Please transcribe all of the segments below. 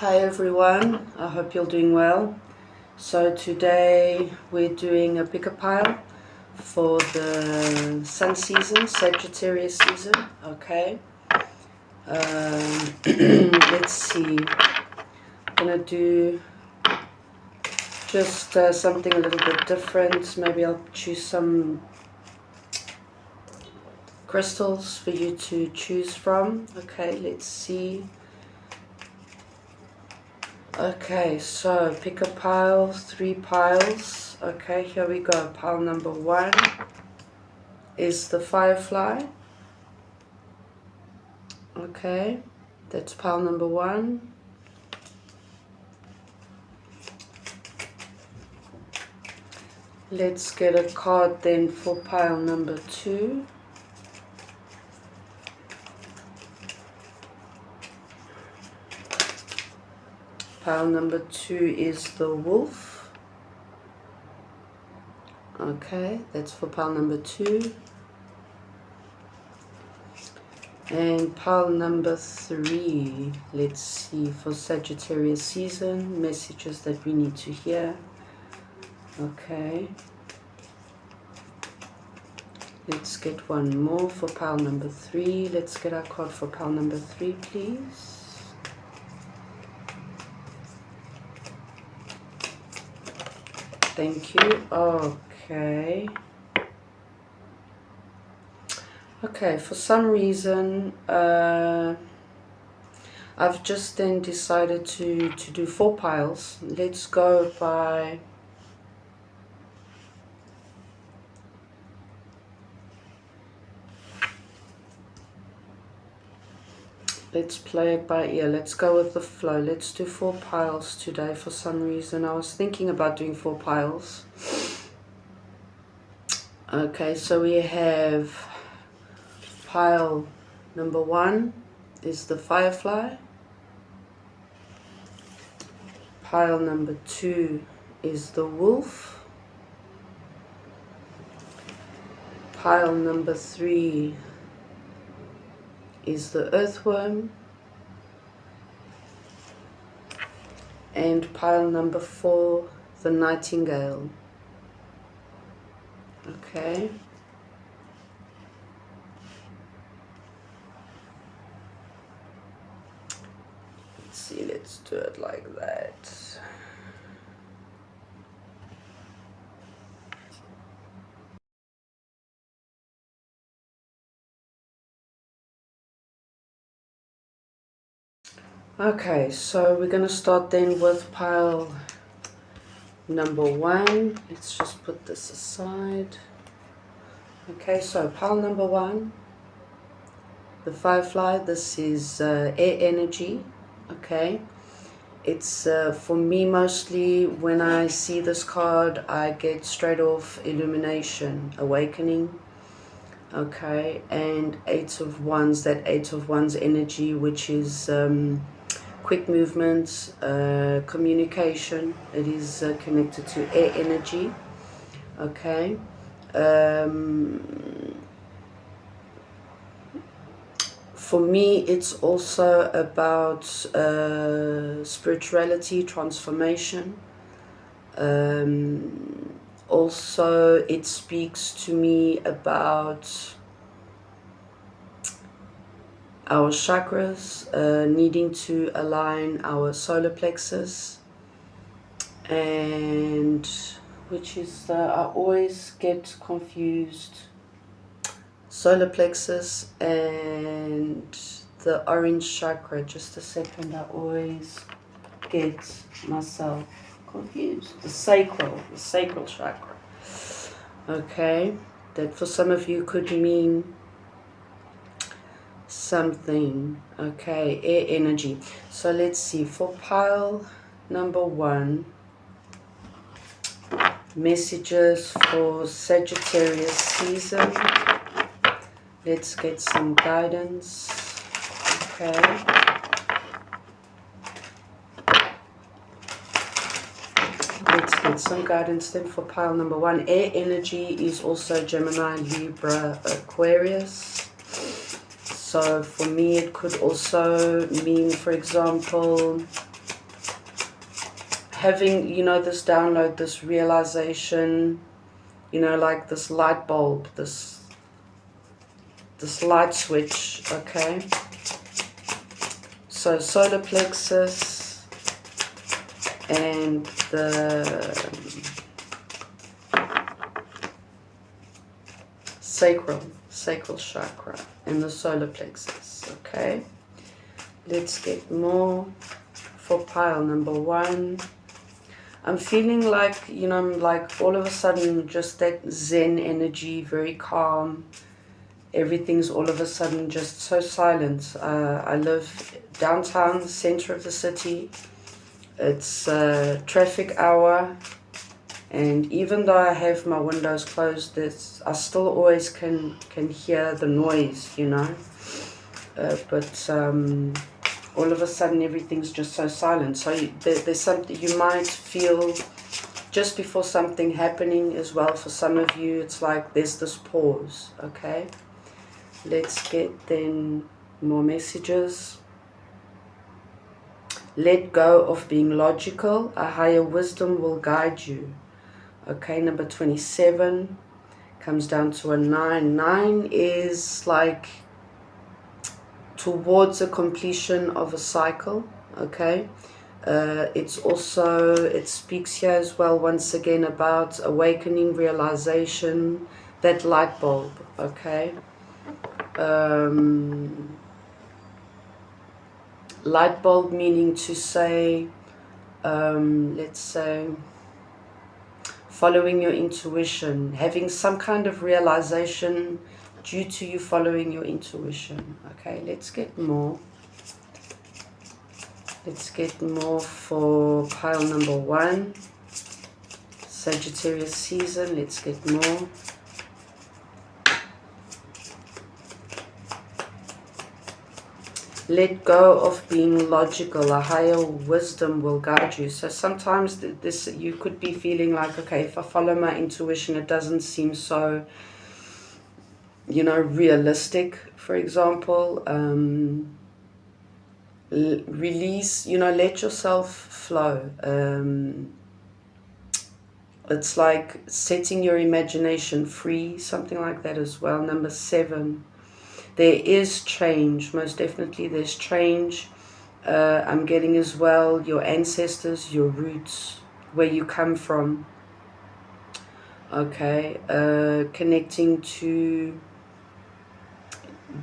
Hi everyone, I hope you're doing well. So today we're doing a pick a pile for the sun season, Sagittarius season, okay. Let's see, I'm gonna do just something a little bit different. Maybe I'll choose some crystals for you to choose from. Okay, let's see. Okay, so pick a pile, 3 piles. Okay, here we go. Pile number 1 is the firefly. Okay, that's pile number 1. Let's get a card then for pile number 2. Pile number 2 is the wolf. Okay, that's for pile number 2. And pile number 3, let's see, for Sagittarius season, messages that we need to hear. Okay. Let's get one more for pile number 3. Let's get our card for pile number 3, please. Thank you. Okay. Okay, for some reason, I've just then decided to do 4 piles. Let's go by... Let's play it by ear. Let's go with the flow. Let's do 4 piles today for some reason. I was thinking about doing 4 piles. Okay, so we have pile number 1 is the firefly. Pile number 2 is the wolf. Pile number 3 is the earthworm, and pile number 4, the nightingale. Okay. Let's see, let's do it like that. Okay, so we're going to start then with pile number 1. Let's just put this aside. Okay, so pile number 1, the firefly. This is air energy. Okay, it's for me mostly when I see this card I get straight off illumination, awakening. Okay, and 8 of Wands, that 8 of Wands energy, which is quick movements, communication. It is connected to air energy. Okay. For me, it's also about spirituality, transformation. Also, it speaks to me about our chakras, needing to align our solar plexus, and which is, I always get confused, solar plexus and the orange chakra. Just a second, I always get myself confused. The sacral chakra. Okay, that for some of you could mean something. Okay, air energy. So let's see, for pile number 1, messages for Sagittarius season. Let's get some guidance. Okay. Let's get some guidance then for pile number 1. Air energy is also Gemini, Libra, Aquarius. So for me it could also mean, for example, having, you know, this download, this realization, you know, like this light bulb, this light switch, okay? So solar plexus and the sacral chakra and the solar plexus, okay? Let's get more for pile number 1. I'm feeling like, you know, like all of a sudden just that zen energy, very calm. Everything's all of a sudden just so silent. I live downtown, center of the city. It's traffic hour. And even though I have my windows closed, I still always can hear the noise, you know. But all of a sudden everything's just so silent. So there's something you might feel just before something happening as well. For some of you, it's like there's this pause, okay? Let's get then more messages. Let go of being logical. A higher wisdom will guide you. Okay, number 27 comes down to a 9. 9 is like towards a completion of a cycle, okay? It's also, it speaks here as well, once again, about awakening, realization, that light bulb, okay? Light bulb meaning to say, let's say, following your intuition, having some kind of realization due to you following your intuition. Okay, let's get more. Let's get more for pile number 1. Sagittarius season, let's get more. Let go of being logical. A higher wisdom will guide you. So sometimes this you could be feeling like, okay, if I follow my intuition, it doesn't seem so, you know, realistic, for example. Release, you know, let yourself flow. It's like setting your imagination free, something like that as well. Number 7. There is change, most definitely there's change. I'm getting as well your ancestors, your roots, where you come from. Okay, connecting to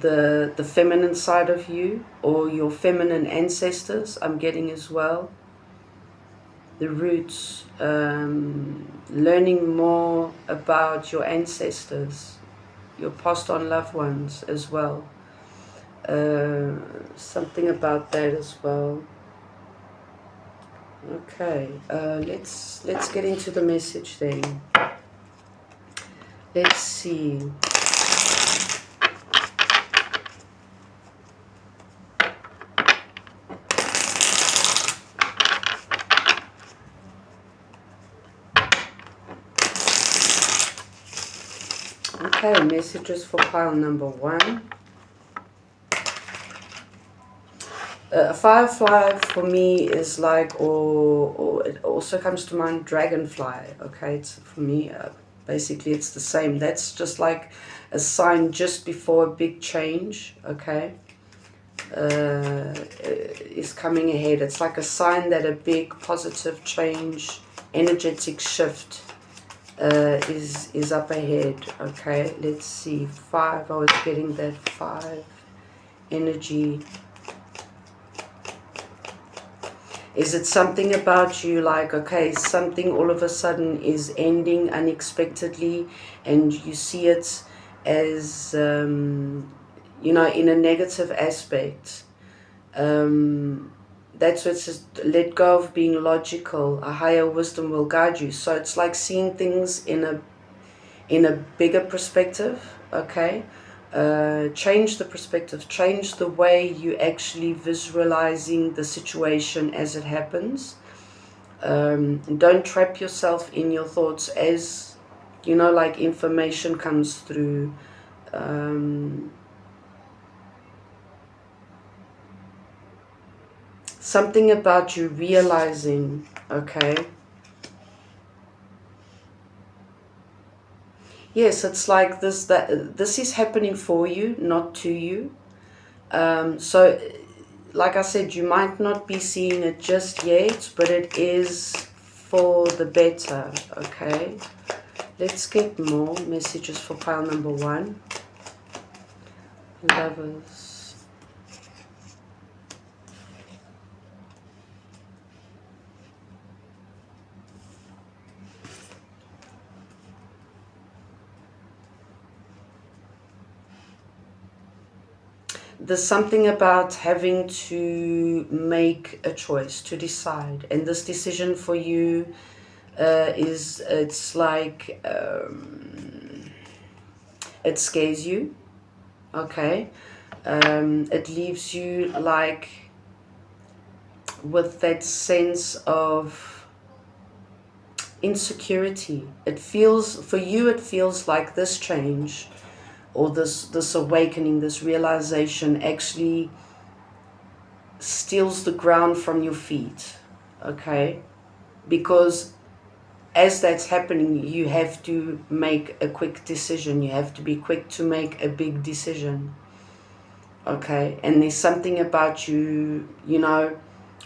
the feminine side of you or your feminine ancestors, I'm getting as well. The roots, learning more about your ancestors, your passed on loved ones as well. Something about that as well. Okay, let's get into the message then. Let's see. Okay, messages for pile number 1. A firefly for me is like, or it also comes to mind, dragonfly. Okay, it's for me, basically it's the same. That's just like a sign just before a big change, okay, is coming ahead. It's like a sign that a big positive change, energetic shift is up ahead. Okay, let's see. 5, I was getting that 5 energy. Is it something about you like, okay, something all of a sudden is ending unexpectedly and you see it as, you know, in a negative aspect? That's what it says, let go of being logical. A higher wisdom will guide you. So it's like seeing things in a bigger perspective, okay? Change the perspective, change the way you actually visualizing the situation as it happens. Don't trap yourself in your thoughts as, you know, like information comes through. Something about you realizing Okay. Yes, it's like this is happening for you, not to you. So, like I said, you might not be seeing it just yet, but it is for the better, okay? Let's get more messages for pile number 1. Lovers. There's something about having to make a choice, to decide. And this decision for you it's like, it scares you, okay? It leaves you like with that sense of insecurity. It feels, for you, it feels like this change or this awakening, this realization actually steals the ground from your feet, okay? Because as that's happening, you have to make a quick decision. You have to be quick to make a big decision, okay? And there's something about you, you know,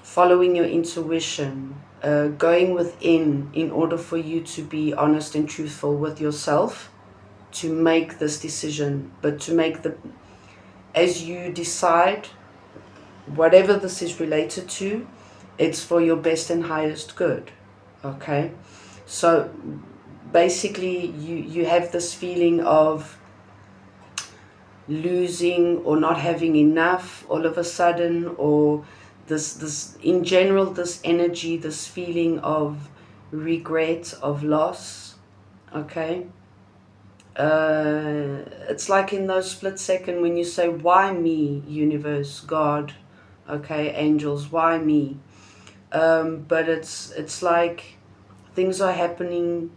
following your intuition, going within in order for you to be honest and truthful with yourself to make this decision, but to make as you decide, whatever this is related to, it's for your best and highest good, okay? So basically you have this feeling of losing or not having enough all of a sudden, or this in general, this energy, this feeling of regret, of loss, okay? It's like in those split second when you say, why me, universe, God, okay, angels, why me? But it's like things are happening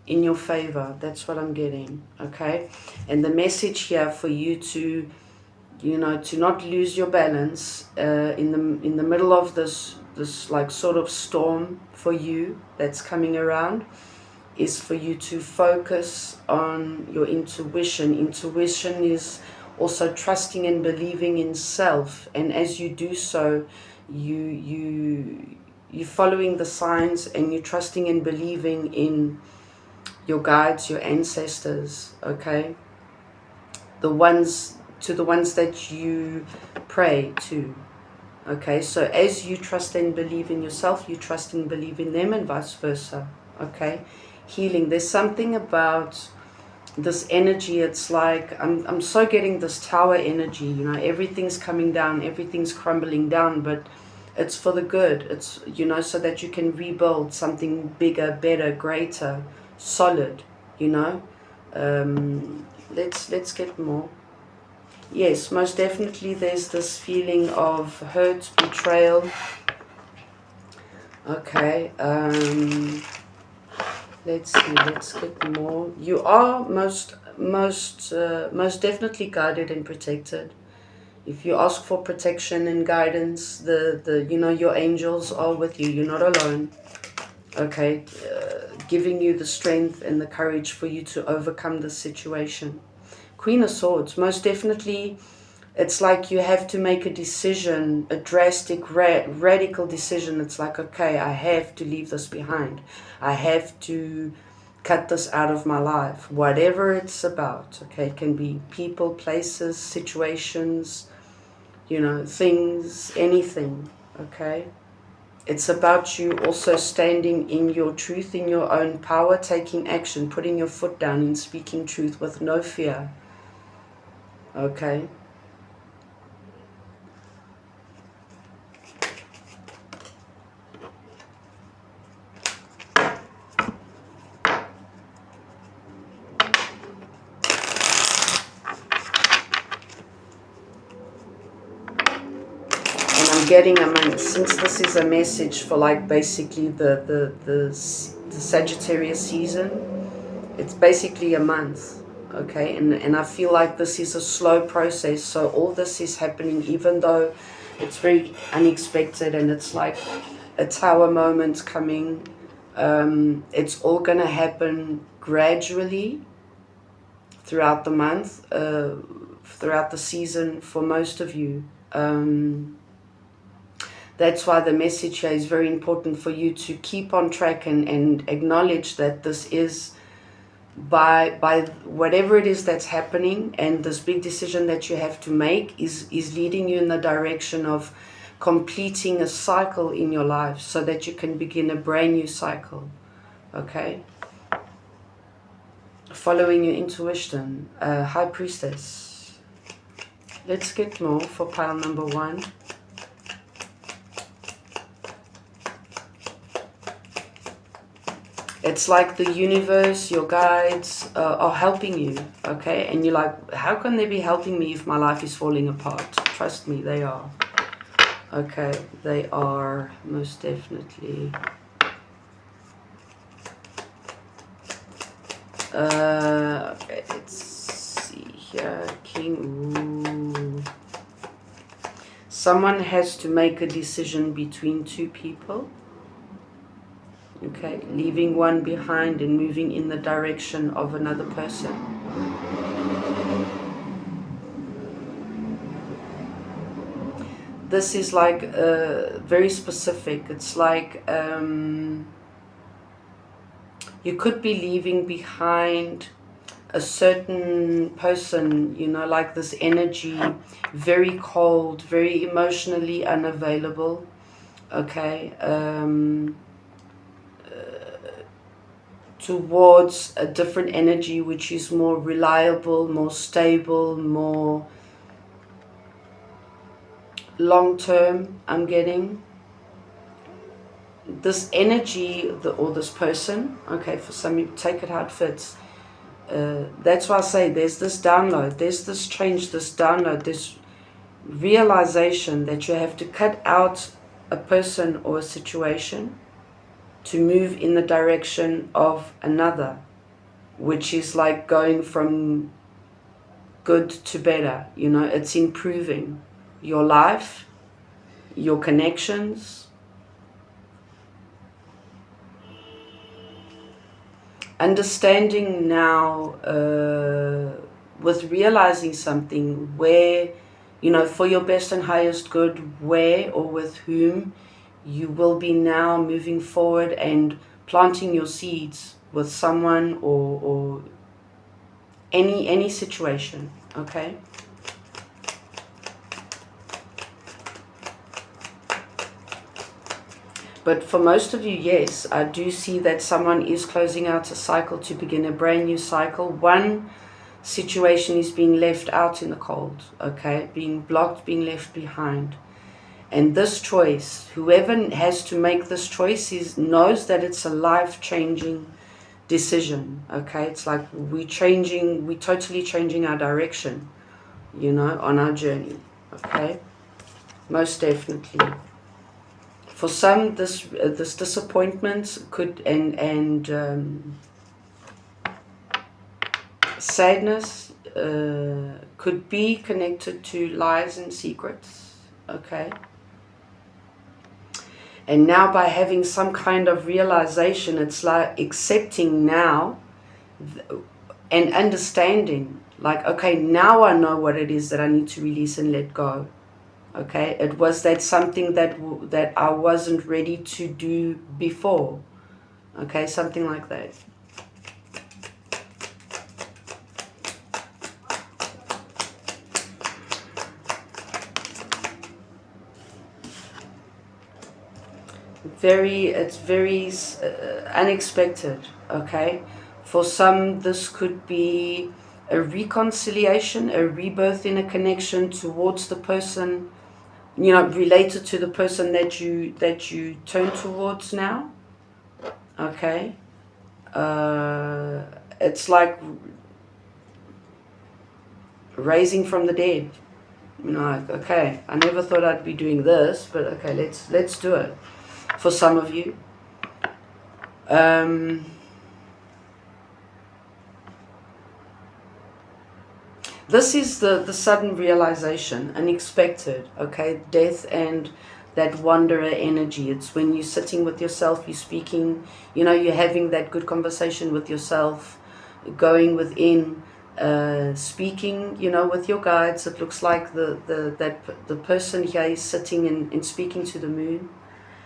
in your favor. That's what I'm getting, okay? And the message here for you to, you know, to not lose your balance in the middle of this like sort of storm for you that's coming around, is for you to focus on your intuition. Intuition is also trusting and believing in self, and as you do so, you're following the signs, and you're trusting and believing in your guides, your ancestors, okay? The ones that you pray to, okay? So as you trust and believe in yourself, you trust and believe in them, and vice versa, okay? Healing. There's something about this energy. It's like I'm so getting this tower energy, you know, everything's coming down, everything's crumbling down, but it's for the good. It's, you know, so that you can rebuild something bigger, better, greater, solid, you know. Let's get more. Yes, most definitely there's this feeling of hurt, betrayal, okay. Let's see, let's get more. You are most definitely guided and protected. If you ask for protection and guidance, the you know, your angels are with you. You're not alone, okay? Giving you the strength and the courage for you to overcome this situation. Queen of Swords, most definitely. It's like you have to make a decision, a drastic, radical decision. It's like, okay, I have to leave this behind. I have to cut this out of my life, whatever it's about, okay? It can be people, places, situations, you know, things, anything, okay? It's about you also standing in your truth, in your own power, taking action, putting your foot down and speaking truth with no fear, okay? Getting a month, since this is a message for like basically the Sagittarius season, it's basically a month, okay? And I feel like this is a slow process, so all this is happening even though it's very unexpected, and it's like a tower moment coming. It's all going to happen gradually throughout the month, throughout the season for most of you. That's why the message here is very important for you to keep on track and acknowledge that this is by whatever it is that's happening, and this big decision that you have to make is leading you in the direction of completing a cycle in your life so that you can begin a brand new cycle. Okay? Following your intuition. High Priestess. Let's get more for pile number 1. It's like the universe, your guides are helping you, okay? And you're like, how can they be helping me if my life is falling apart? Trust me, they are. Okay, they are, most definitely. Okay, let's see here. King, ooh. Someone has to make a decision between 2 people. Okay, leaving one behind and moving in the direction of another person. This is like very specific. It's like you could be leaving behind a certain person, you know, like this energy, very cold, very emotionally unavailable. Okay. Towards a different energy which is more reliable, more stable, more long-term. I'm getting this energy, or this person, okay, for some you take it how it fits. That's why I say there's this download, there's this change, this download, this realization that you have to cut out a person or a situation to move in the direction of another, which is like going from good to better. You know, it's improving your life, your connections, understanding now with realizing something where, you know, for your best and highest good, where or with whom you will be now moving forward and planting your seeds with someone or any situation, okay? But for most of you, yes, I do see that someone is closing out a cycle to begin a brand new cycle. One situation is being left out in the cold, okay? Being blocked, being left behind. And this choice, whoever has to make this choice knows that it's a life-changing decision, okay? It's like we're totally changing our direction, you know, on our journey, okay? Most definitely. For some, this disappointment could and sadness could be connected to lies and secrets, okay? And now by having some kind of realization, it's like accepting now and understanding, like, okay, now I know what it is that I need to release and let go. Okay, it was that something that I wasn't ready to do before. Okay, something like that. It's very unexpected, okay? For some, this could be a reconciliation, a rebirth in a connection towards the person, you know, related to the person that you turn towards now, okay? It's like raising from the dead. You know, like, okay, I never thought I'd be doing this, but okay, let's do it. For some of you, this is the sudden realization, unexpected, okay? Death and that wanderer energy. It's when you're sitting with yourself, you're speaking, you're having that good conversation with yourself, going within, speaking, with your guides. It looks like the person here is sitting and speaking to the moon.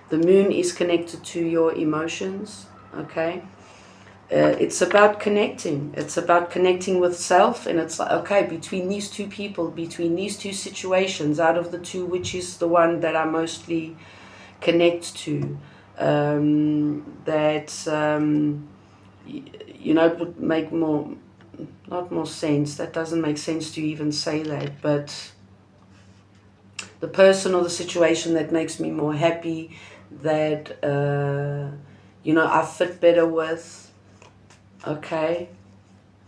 The moon is connected to your emotions, okay? It's about connecting. It's about connecting with self, and it's like, okay, between these two people, between these two situations, out of the two, which is the one that I mostly connect to, it would make not more sense. That doesn't make sense to even say that, but the person or the situation that makes me more happy, that, I fit better with. Okay,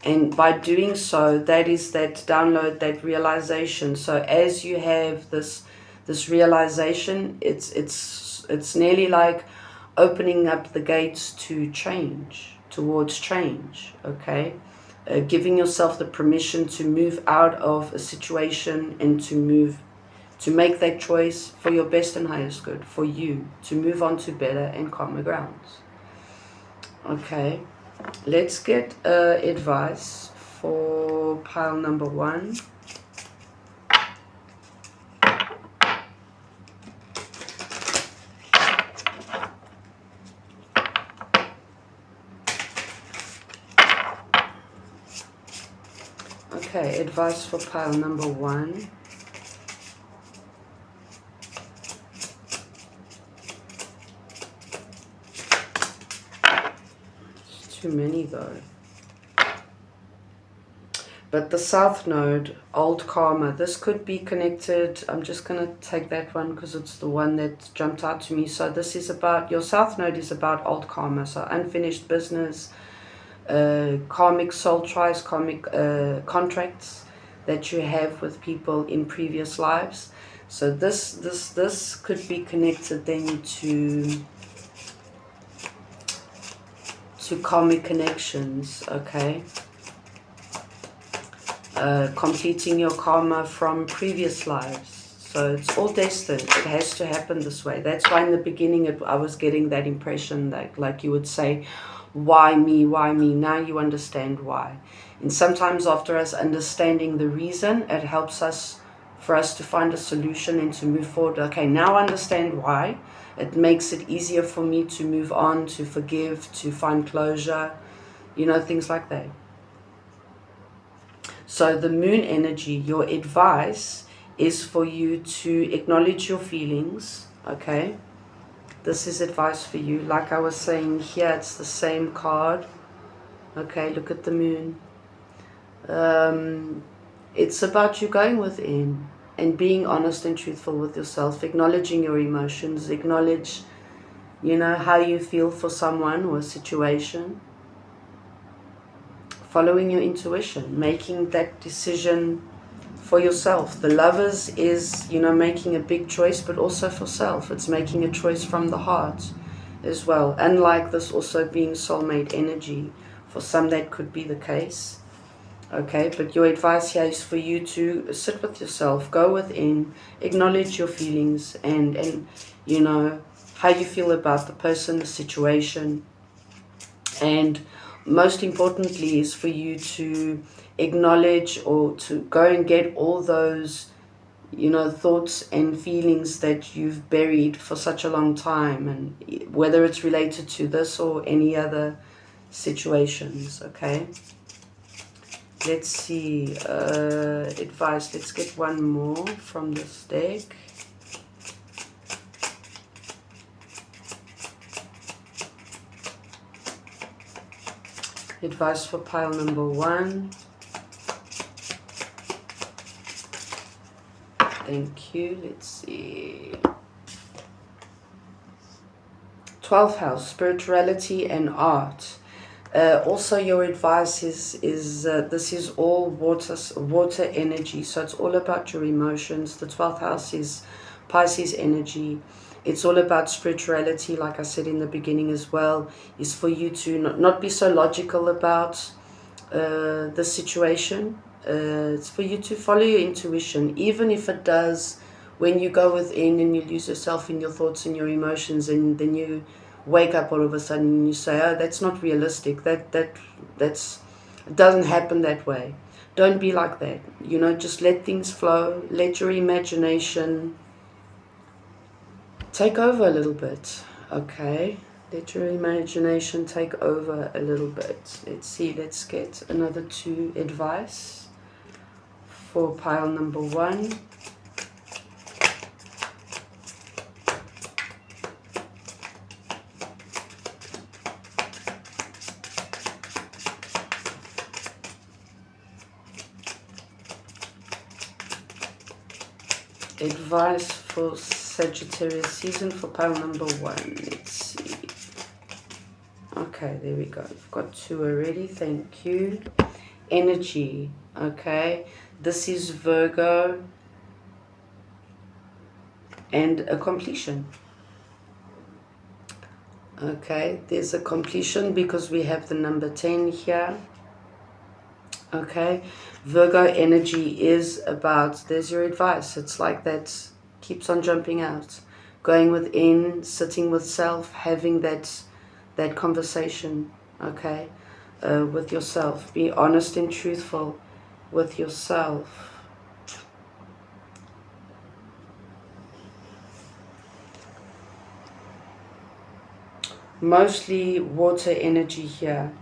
and by doing so, that is that download, that realization. So as you have this realization, it's nearly like opening up the gates to change, towards change. Okay, giving yourself the permission to move out of a situation and to make that choice for your best and highest good, for you to move on to better and calmer grounds. Okay. Let's get advice for pile number 1. Okay, advice for pile number 1. It's too many though. But the South Node, old karma, this could be connected. I'm just going to take that one because it's the one that jumped out to me. So this is about, your South Node is about old karma, so unfinished business, karmic soul ties, karmic contracts that you have with people in previous lives. So this could be connected then to karmic connections, okay? Completing your karma from previous lives. So it's all destined. It has to happen this way. That's why in the beginning I was getting that impression that, like you would say, why me, why me? Now you understand why. And sometimes after us understanding the reason, it helps us, for us to find a solution and to move forward. Okay, now I understand why. It makes it easier for me to move on, to forgive, to find closure, things like that. So the moon energy, your advice is for you to acknowledge your feelings, okay? This is advice for you. Like I was saying here, it's the same card. Okay, look at the moon. It's about you going within and being honest and truthful with yourself, acknowledging your emotions, acknowledge, how you feel for someone or a situation. Following your intuition, making that decision for yourself. The Lovers is, making a big choice, but also for self. It's making a choice from the heart as well. Unlike this also being soulmate energy, for some that could be the case. Okay, but your advice here is for you to sit with yourself, go within, acknowledge your feelings and how you feel about the person, the situation, and most importantly is for you to acknowledge or to go and get all those, thoughts and feelings that you've buried for such a long time, and whether it's related to this or any other situations, okay? Let's see, advice. Let's get one more from this deck. Advice for pile number 1. Thank you. Let's see. 12th house, spirituality and art. Also your advice is this is all water energy, so it's all about your emotions. The 12th house is Pisces energy. It's all about spirituality, like I said in the beginning as well, is for you to not be so logical about the situation. It's for you to follow your intuition, even if it does when you go within and you lose yourself in your thoughts and your emotions, and then you wake up all of a sudden and you say, oh, that's not realistic, that's it doesn't happen that way. Don't be like that. You know, just let things flow. Let your imagination take over a little bit. Okay, let your imagination take over a little bit. Let's see, let's get another 2 advice for pile number 1. Advice for Sagittarius season for pile number 1. Let's see. Okay, there we go. I've got 2 already. Thank you. Energy. Okay, this is Virgo and a completion. Okay, there's a completion because we have the number 10 here. Okay, Virgo energy is about, there's your advice. It's like that keeps on jumping out, going within, sitting with self, having that conversation, okay, with yourself. Be honest and truthful with yourself. Mostly water energy here.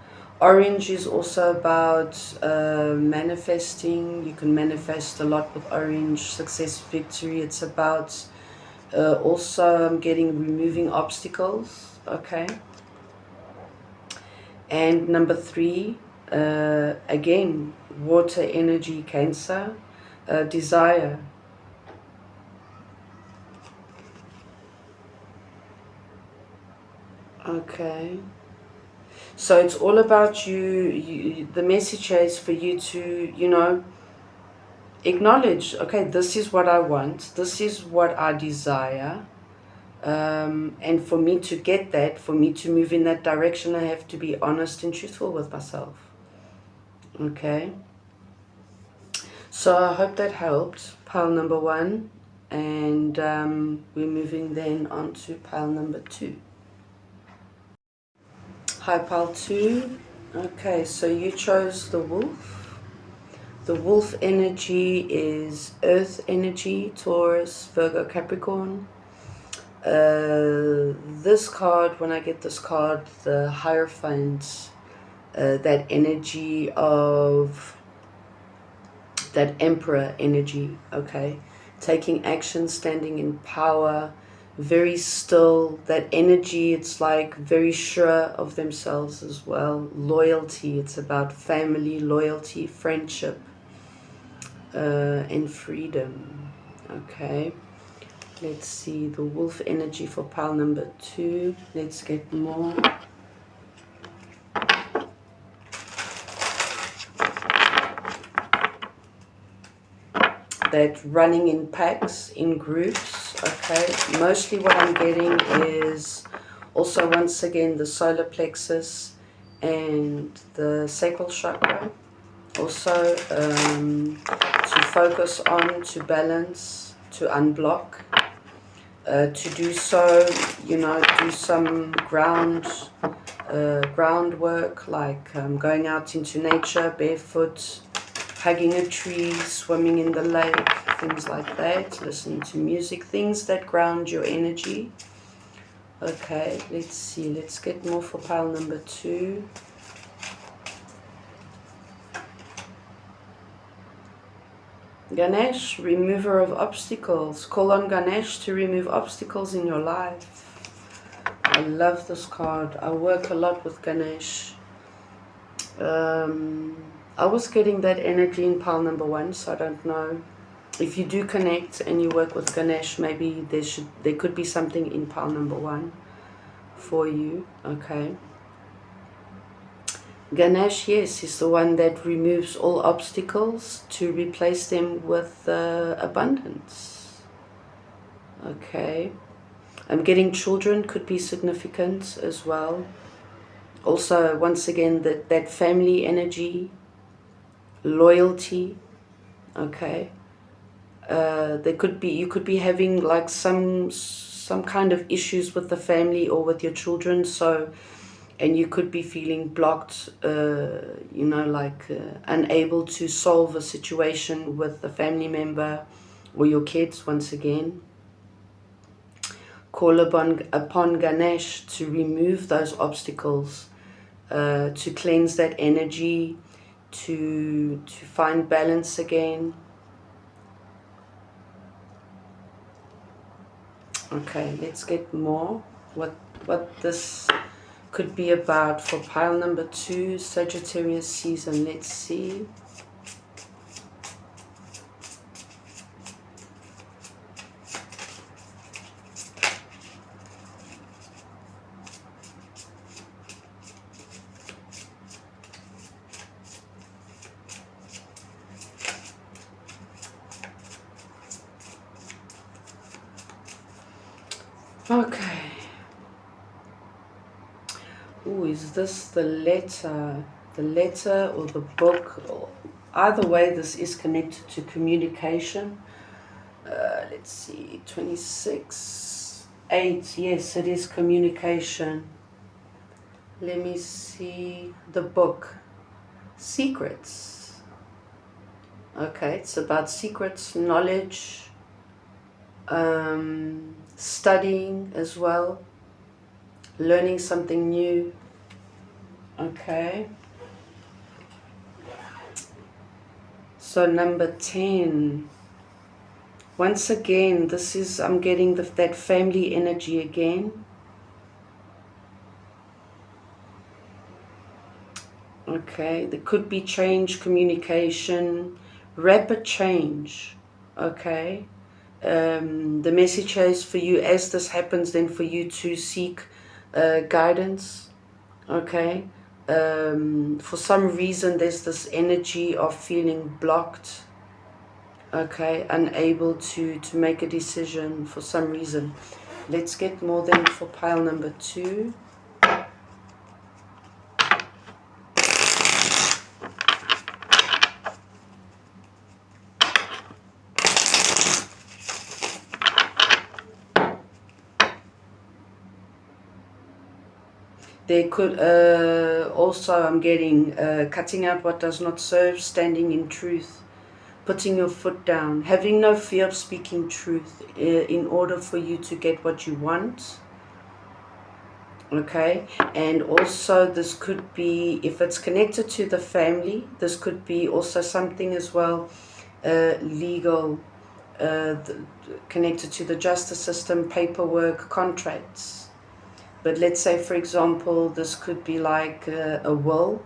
Orange is also about manifesting. You can manifest a lot with orange. Success, victory. It's about also getting, removing obstacles. Okay. And number 3, again, water energy, Cancer, desire. Okay. So it's all about you, the message here is for you to, you know, acknowledge, okay, this is what I want, this is what I desire, and for me to get that, for me to move in that direction, I have to be honest and truthful with myself. Okay. So I hope that helped, pile number 1, and we're moving then on to pile number 2. Hi, pile 2. Okay, so you chose the wolf. The wolf energy is earth energy, Taurus, Virgo, Capricorn. This card, when I get this card, the Hierophant, that energy of that emperor energy, okay, taking action, standing in power, very still, that energy, it's like very sure of themselves as well. Loyalty, it's about family, loyalty, friendship, and freedom. Okay, let's see the wolf energy for pile number 2. Let's get more. That running in packs, in groups. Okay, mostly what I'm getting is also, once again, the solar plexus and the sacral chakra. Also to focus on, to balance, to unblock, to do so, you know, do some groundwork, like going out into nature barefoot, hugging a tree, swimming in the lake, things like that, listening to music, things that ground your energy. Okay, let's see, let's get more for pile number 2. Ganesh, remover of obstacles. Call on Ganesh to remove obstacles in your life. I love this card. I work a lot with Ganesh. I was getting that energy in pile number 1, so I don't know. If you do connect and you work with Ganesh, maybe there could be something in pile number 1 for you. Okay. Ganesh, yes, is the one that removes all obstacles to replace them with abundance. Okay. I'm getting children could be significant as well. Also, once again, that family energy, loyalty, okay, There could be, you could be having like some kind of issues with the family or with your children. So, and you could be feeling blocked, you know, like unable to solve a situation with a family member or your kids once again. Call upon Ganesh to remove those obstacles, to cleanse that energy, to find balance again. Okay, let's get more what this could be about for pile number 2, Sagittarius season. Let's see. Okay. Oh, is this the letter? The letter or the book? Either way, this is connected to communication. Let's see, 26, 8. Yes, it is communication. Let me see the book. Secrets. Okay, it's about secrets, knowledge, studying as well, learning something new. Okay. So number 10. Once again, this is, I'm getting that family energy again. Okay, there could be change, communication, rapid change. Okay. The message is for you, as this happens, then for you to seek guidance. Okay. For some reason there's this energy of feeling blocked. Okay, unable to make a decision for some reason. Let's get more than for pile number 2. There could also, I'm getting cutting out what does not serve, standing in truth, putting your foot down, having no fear of speaking truth in order for you to get what you want. Okay, and also this could be, if it's connected to the family, this could be also something as well, legal, connected to the justice system, paperwork, contracts. But let's say, for example, this could be like a will,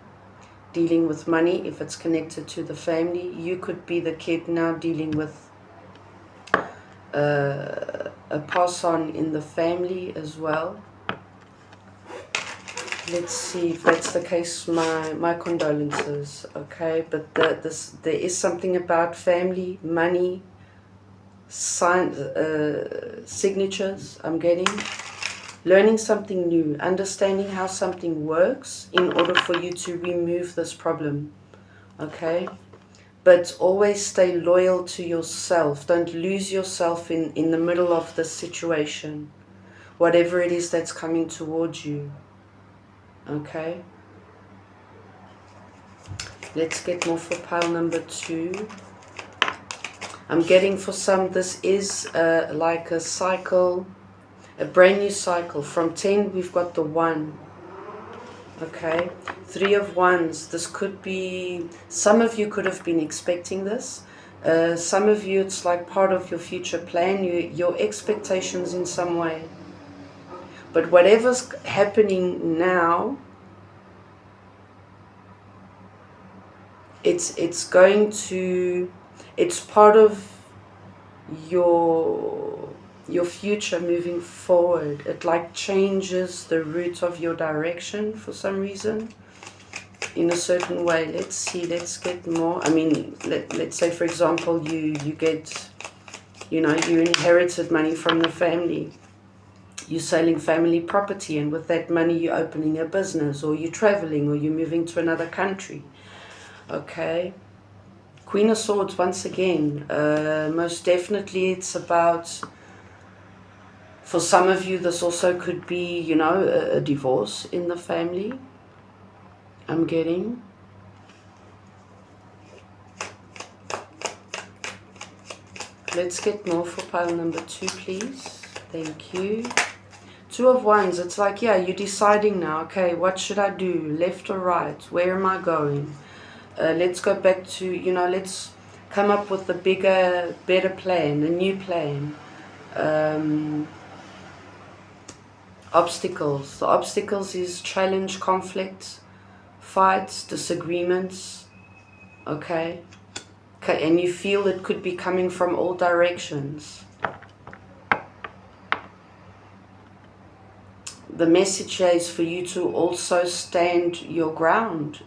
dealing with money. If it's connected to the family, you could be the kid now dealing with a pass on in the family as well. Let's see if that's the case. My condolences. Okay, but there is something about family, money, signatures. I'm getting. Learning something new, understanding how something works in order for you to remove this problem. Okay? But always stay loyal to yourself. Don't lose yourself in the middle of this situation. Whatever it is that's coming towards you. Okay? Let's get more for pile number 2. I'm getting for some, this is like a cycle. A brand new cycle. From 10 we've got the 1. Okay, 3 of Wands. This could be, some of you could have been expecting this. Some of you, it's like part of your future plan, your expectations in some way. But whatever's happening now, it's going to, it's part of your future moving forward. It like changes the route of your direction for some reason in a certain way. Let's see, let's get more. I mean, let's say, for example, you get, you know, you inherited money from the family. You're selling family property, and with that money you're opening a business, or you're traveling, or you're moving to another country. Okay. Queen of Swords once again. Most definitely it's about, for some of you this also could be, you know, a divorce in the family. I'm getting. Let's get more for pile number 2, please. Thank you. 2 of Wands. It's like, yeah, you're deciding now. Okay, what should I do? Left or right? Where am I going? Let's go back to, you know, let's come up with a bigger, better plan, a new plan. Obstacles. The obstacles is challenge, conflict, fights, disagreements. Okay. Okay, and you feel it could be coming from all directions. The message here is for you to also stand your ground.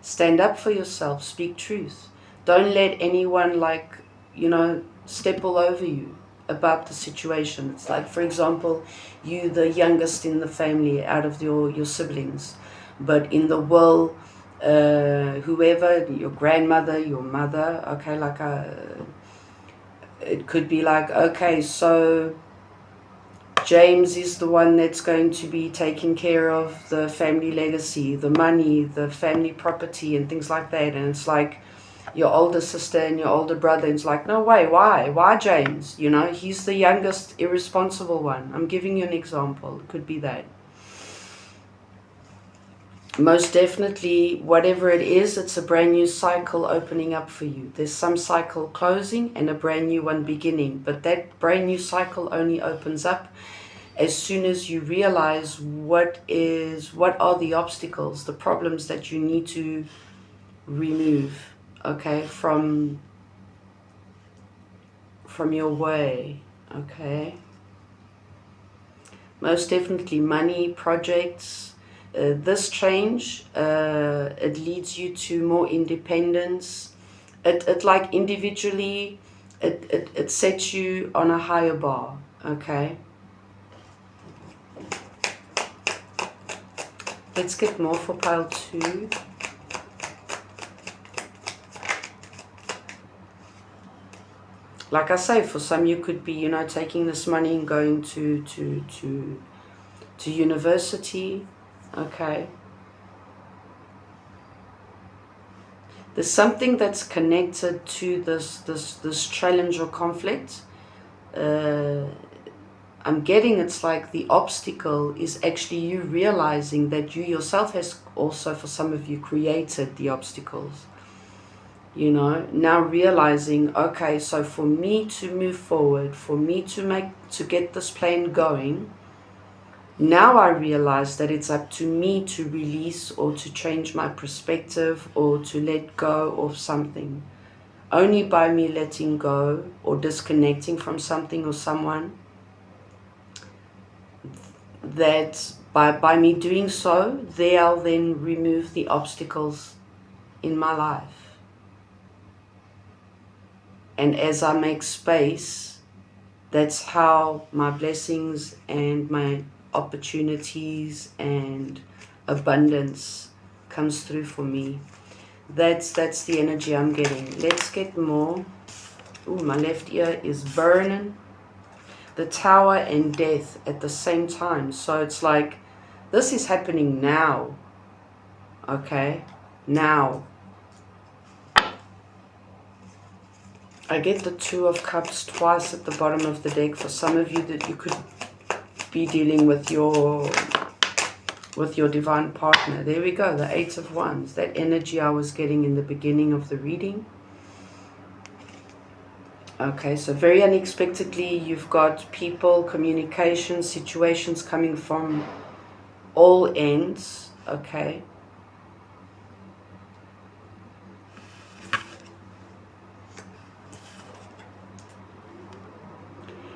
Stand up for yourself. Speak truth. Don't let anyone, like, you know, step all over you about the situation. It's like, for example, you the youngest in the family out of your siblings. But in the world, whoever, your grandmother, your mother, okay, like it could be like, okay, so James is the one that's going to be taking care of the family legacy, the money, the family property and things like that. And it's like your older sister and your older brother. It's like, no way, why? Why James? You know, he's the youngest irresponsible one. I'm giving you an example. It could be that. Most definitely, whatever it is, it's a brand new cycle opening up for you. There's some cycle closing and a brand new one beginning. But that brand new cycle only opens up as soon as you realize what are the obstacles, the problems that you need to remove, okay, from your way, okay. Most definitely money, projects. This change, it leads you to more independence. It like individually, it sets you on a higher bar, okay. Let's get more for pile 2. Like I say, for some you could be, you know, taking this money and going to university, okay. There's something that's connected to this challenge or conflict. I'm getting it's like the obstacle is actually you realizing that you yourself has also, for some of you, created the obstacles. You know, now realizing, okay, so for me to move forward, for me to get this plan going, now I realize that it's up to me to release or to change my perspective or to let go of something. Only by me letting go or disconnecting from something or someone, that by me doing so, I'll then remove the obstacles in my life. And as I make space, that's how my blessings and my opportunities and abundance comes through for me. That's the energy I'm getting. Let's get more. Ooh, my left ear is burning. The Tower and Death at the same time. So it's like, this is happening now. Okay? Now. I get the Two of Cups twice at the bottom of the deck. For some of you that you could be dealing with your divine partner. There we go, the Eight of Wands. That energy I was getting in the beginning of the reading. Okay, so very unexpectedly you've got people, communication, situations coming from all ends. Okay.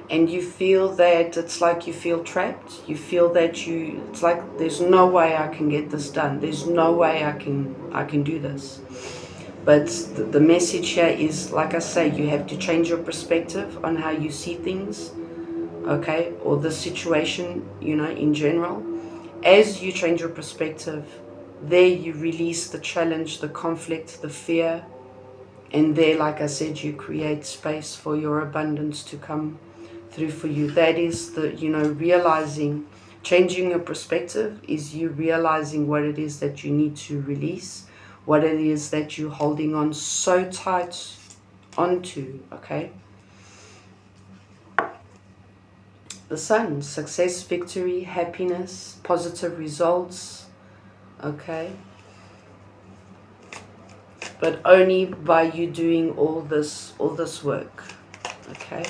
And you feel that it's like you feel trapped. You feel that it's like there's no way I can get this done. There's no way I can do this. But the message here is, like I say, you have to change your perspective on how you see things, okay, or the situation, you know, in general. As you change your perspective, there you release the challenge, the conflict, the fear, And there, like I said, you create space for your abundance to come through for you. That is the, you know, realizing, changing your perspective is you realizing what it is that you need to release, what it is that you're holding on so tight onto, okay? The Sun, success, victory, happiness, positive results, okay? But only by you doing all this work, okay?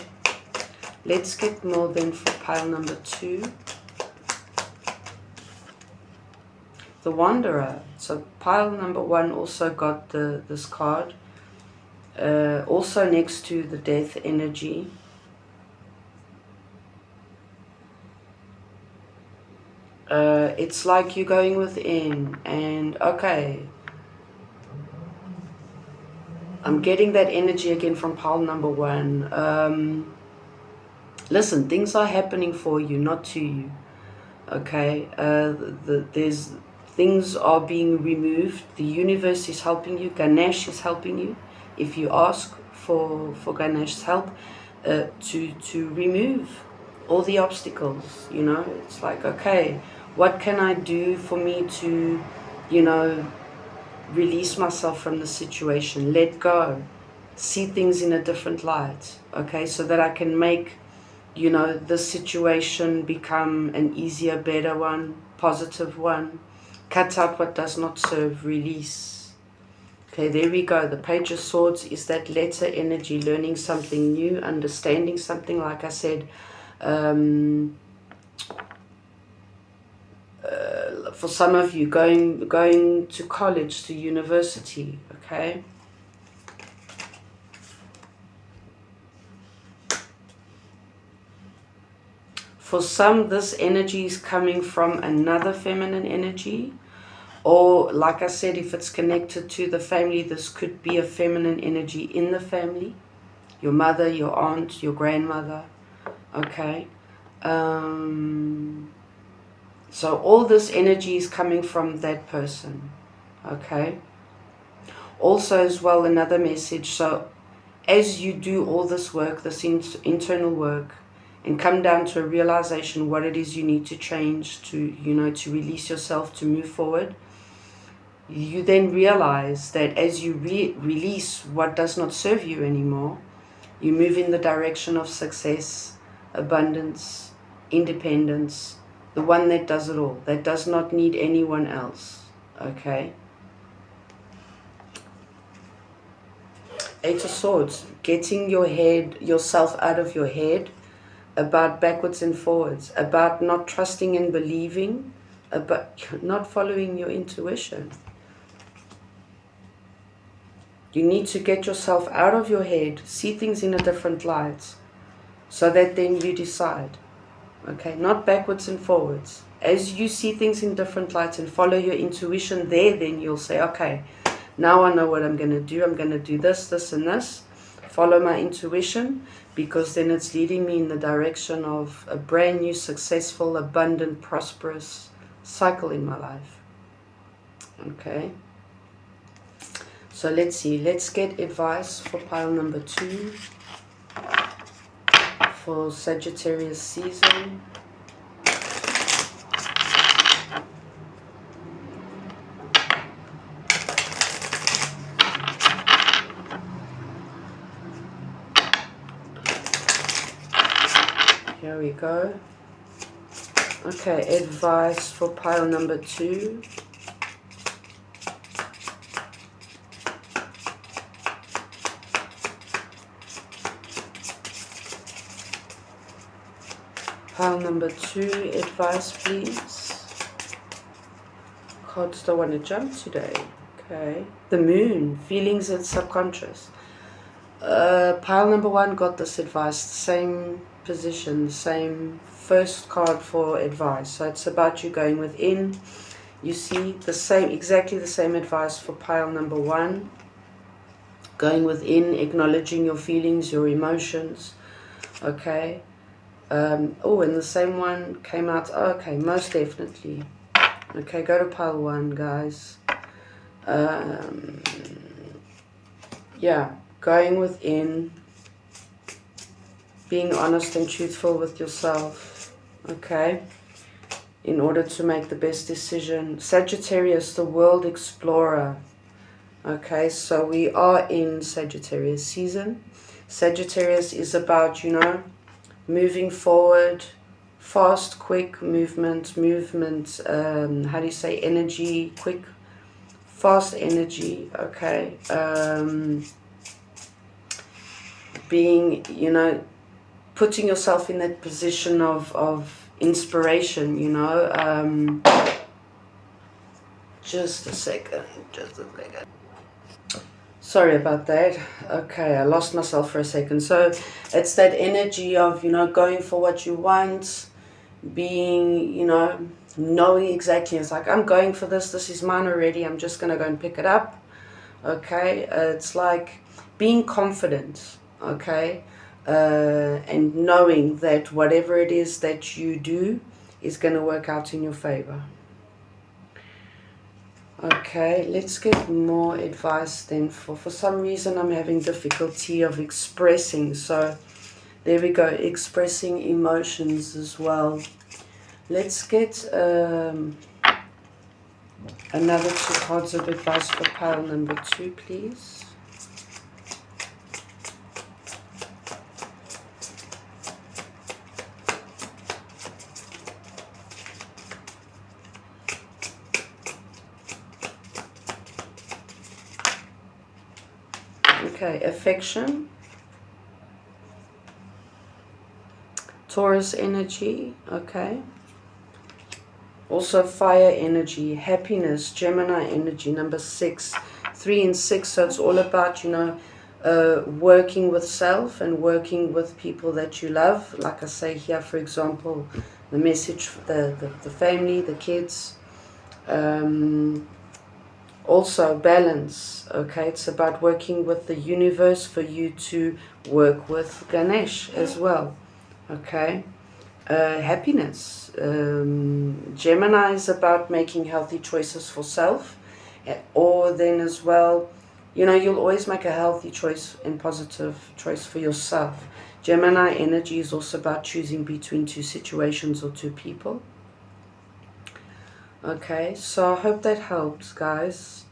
Let's get more then for pile number 2. The Wanderer. So pile number 1 also got this card. Also next to the death energy. It's like you're going within and okay. I'm getting that energy again from pile number 1. Listen, things are happening for you, not to you. Okay, there's things are being removed. The universe is helping you. Ganesh is helping you. If you ask for Ganesh's help, to remove all the obstacles, you know, it's like, okay, what can I do for me to, you know, release myself from the situation, let go, see things in a different light, okay, so that I can make, you know, this situation become an easier, better one, positive one. Cut out what does not serve, release. Okay, there we go. The Page of Swords is that letter energy, learning something new, understanding something, like I said, for some of you, going to college, to university, okay? For some, this energy is coming from another feminine energy, or like I said, if it's connected to the family, this could be a feminine energy in the family. Your mother, your aunt, your grandmother, okay? So all this energy is coming from that person, okay? Also as well, another message, so as you do all this work, this internal work, and come down to a realization what it is you need to change to, you know, to release yourself, to move forward, you then realize that as you release what does not serve you anymore, you move in the direction of success, abundance, independence, the one that does it all, that does not need anyone else, okay? 8 of Swords, getting yourself out of your head about backwards and forwards, about not trusting and believing, about not following your intuition. You need to get yourself out of your head, see things in a different light, so that then you decide, okay, not backwards and forwards. As you see things in different lights and follow your intuition there, then you'll say, okay, now I know what I'm going to do. I'm going to do this, this, and this. Follow my intuition, because then it's leading me in the direction of a brand new, successful, abundant, prosperous cycle in my life. Okay. So let's see. Let's get advice for pile number 2 for Sagittarius season. Here we go. Okay, advice for pile number 2. Pile number 2, advice please. Cards don't want to jump today. Okay. The Moon, feelings and subconscious. Pile number 1 got this advice, same position, same first card for advice. So it's about you going within. You see the same, exactly the same advice for pile number 1. Going within, acknowledging your feelings, your emotions. Okay. Oh, and the same one came out. Oh, okay, most definitely. Okay, go to pile 1, guys. yeah, going within, being honest and truthful with yourself, okay, in order to make the best decision. Sagittarius, the world explorer. Okay, so we are in Sagittarius season. Sagittarius is about, you know, moving forward, fast, quick movement, how do you say, energy, quick, fast energy, okay, being, you know, putting yourself in that position of inspiration, you know, just a second. Sorry about that. Okay, I lost myself for a second. So it's that energy of, you know, going for what you want, being, you know, knowing exactly. It's like, I'm going for this. This is mine already. I'm just going to go and pick it up. Okay, it's like being confident. Okay, and knowing that whatever it is that you do is going to work out in your favor. Okay, let's get more advice then. For some reason I'm having difficulty of expressing, so there we go, expressing emotions as well. Let's get another 2 cards of advice for pile number 2, please. Okay, affection, Taurus energy, okay. Also fire energy, happiness, Gemini energy, number 6, 3 and 6. So it's all about, you know, working with self and working with people that you love. Like I say here, for example, the message, the family, the kids. Also balance, okay, it's about working with the universe for you to work with Ganesh as well, okay. Happiness, Gemini is about making healthy choices for self, or then as well, you know, you'll always make a healthy choice and positive choice for yourself. Gemini energy is also about choosing between 2 situations or 2 people. Okay, so I hope that helps, guys.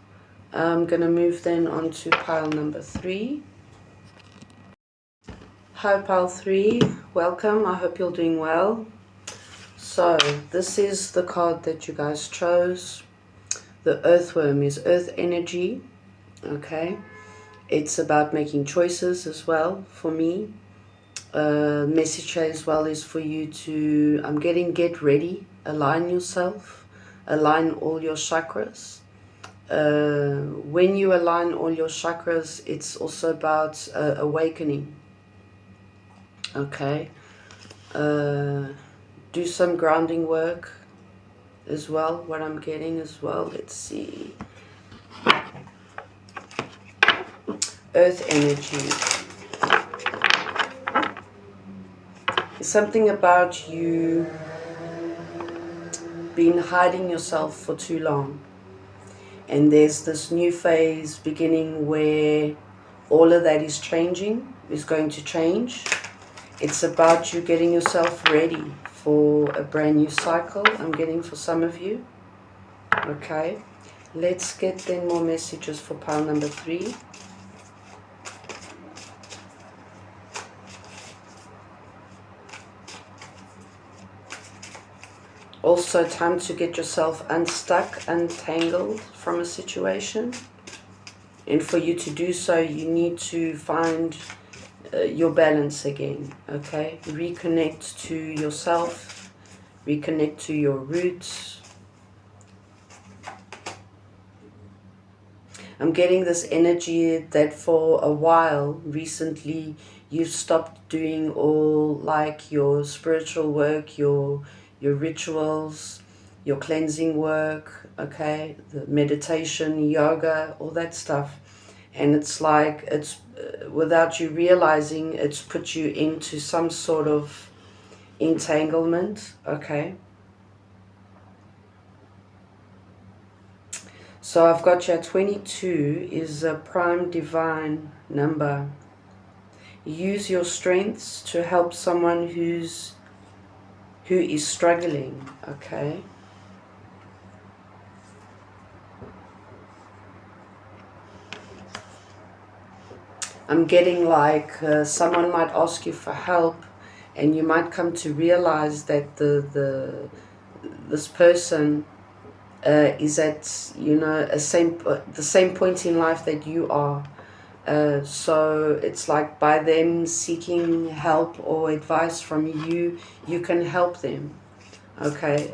I'm going to move then on to pile number 3. Hi pile 3, welcome, I hope you're doing well. So this is the card that you guys chose. The earthworm is earth energy, okay. It's about making choices as well for me. Message as well is for you to, I'm getting get ready, align yourself, align all your chakras. When you align all your chakras, it's also about awakening, okay. Do some grounding work as well, what I'm getting as well. Let's see. Earth energy. It's something about you been hiding yourself for too long. And there's this new phase beginning where all of that is changing, is going to change. It's about you getting yourself ready for a brand new cycle, I'm getting for some of you. Okay, let's get then more messages for pile number 3. Also time to get yourself unstuck, untangled from a situation. And for you to do so, you need to find your balance again, okay? Reconnect to yourself, reconnect to your roots. I'm getting this energy that for a while recently you've stopped doing all like your spiritual work, your rituals, your cleansing work, okay, the meditation, yoga, all that stuff. And it's like, it's without you realizing, it's put you into some sort of entanglement, okay. So I've got here 22 is a prime divine number. Use your strengths to help someone who is struggling, okay? I'm getting like someone might ask you for help, and you might come to realize that this person is at, you know, the same point in life that you are. So it's like by them seeking help or advice from you, you can help them. Okay.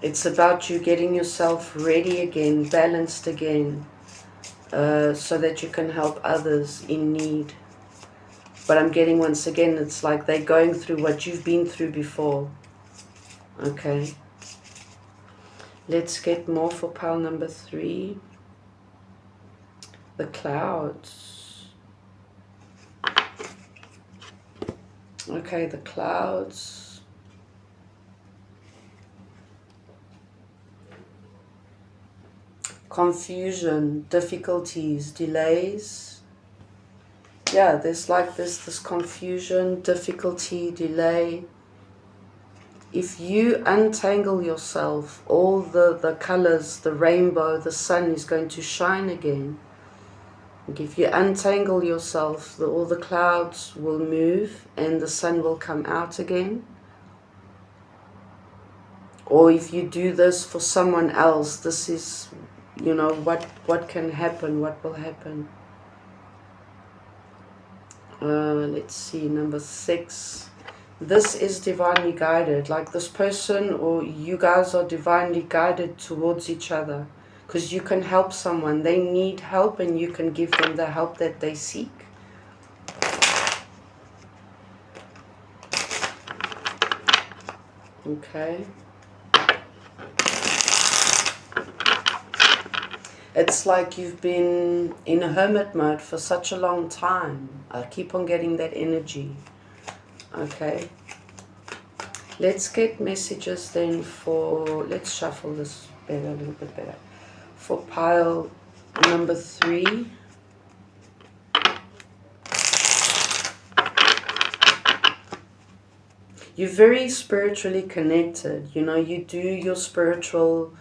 It's about you getting yourself ready again, balanced again, so that you can help others in need. But I'm getting, once again, it's like they're going through what you've been through before. Okay. Let's get more for pile number 3. The clouds. Okay, the clouds. Confusion, difficulties, delays. Yeah, there's like this confusion, difficulty, delay. If you untangle yourself, all the colors, the rainbow, the sun is going to shine again. If you untangle yourself, all the clouds will move and the sun will come out again. Or if you do this for someone else, this is, you know, what can happen, what will happen. Let's see, number 6. This is divinely guided. Like this person or you guys are divinely guided towards each other, because you can help someone. They need help and you can give them the help that they seek. Okay. It's like you've been in a hermit mode for such a long time. I keep on getting that energy. Okay. Let's get messages then for, let's shuffle this better, a little bit better. For pile number 3. You're very spiritually connected. You know, you do your spiritual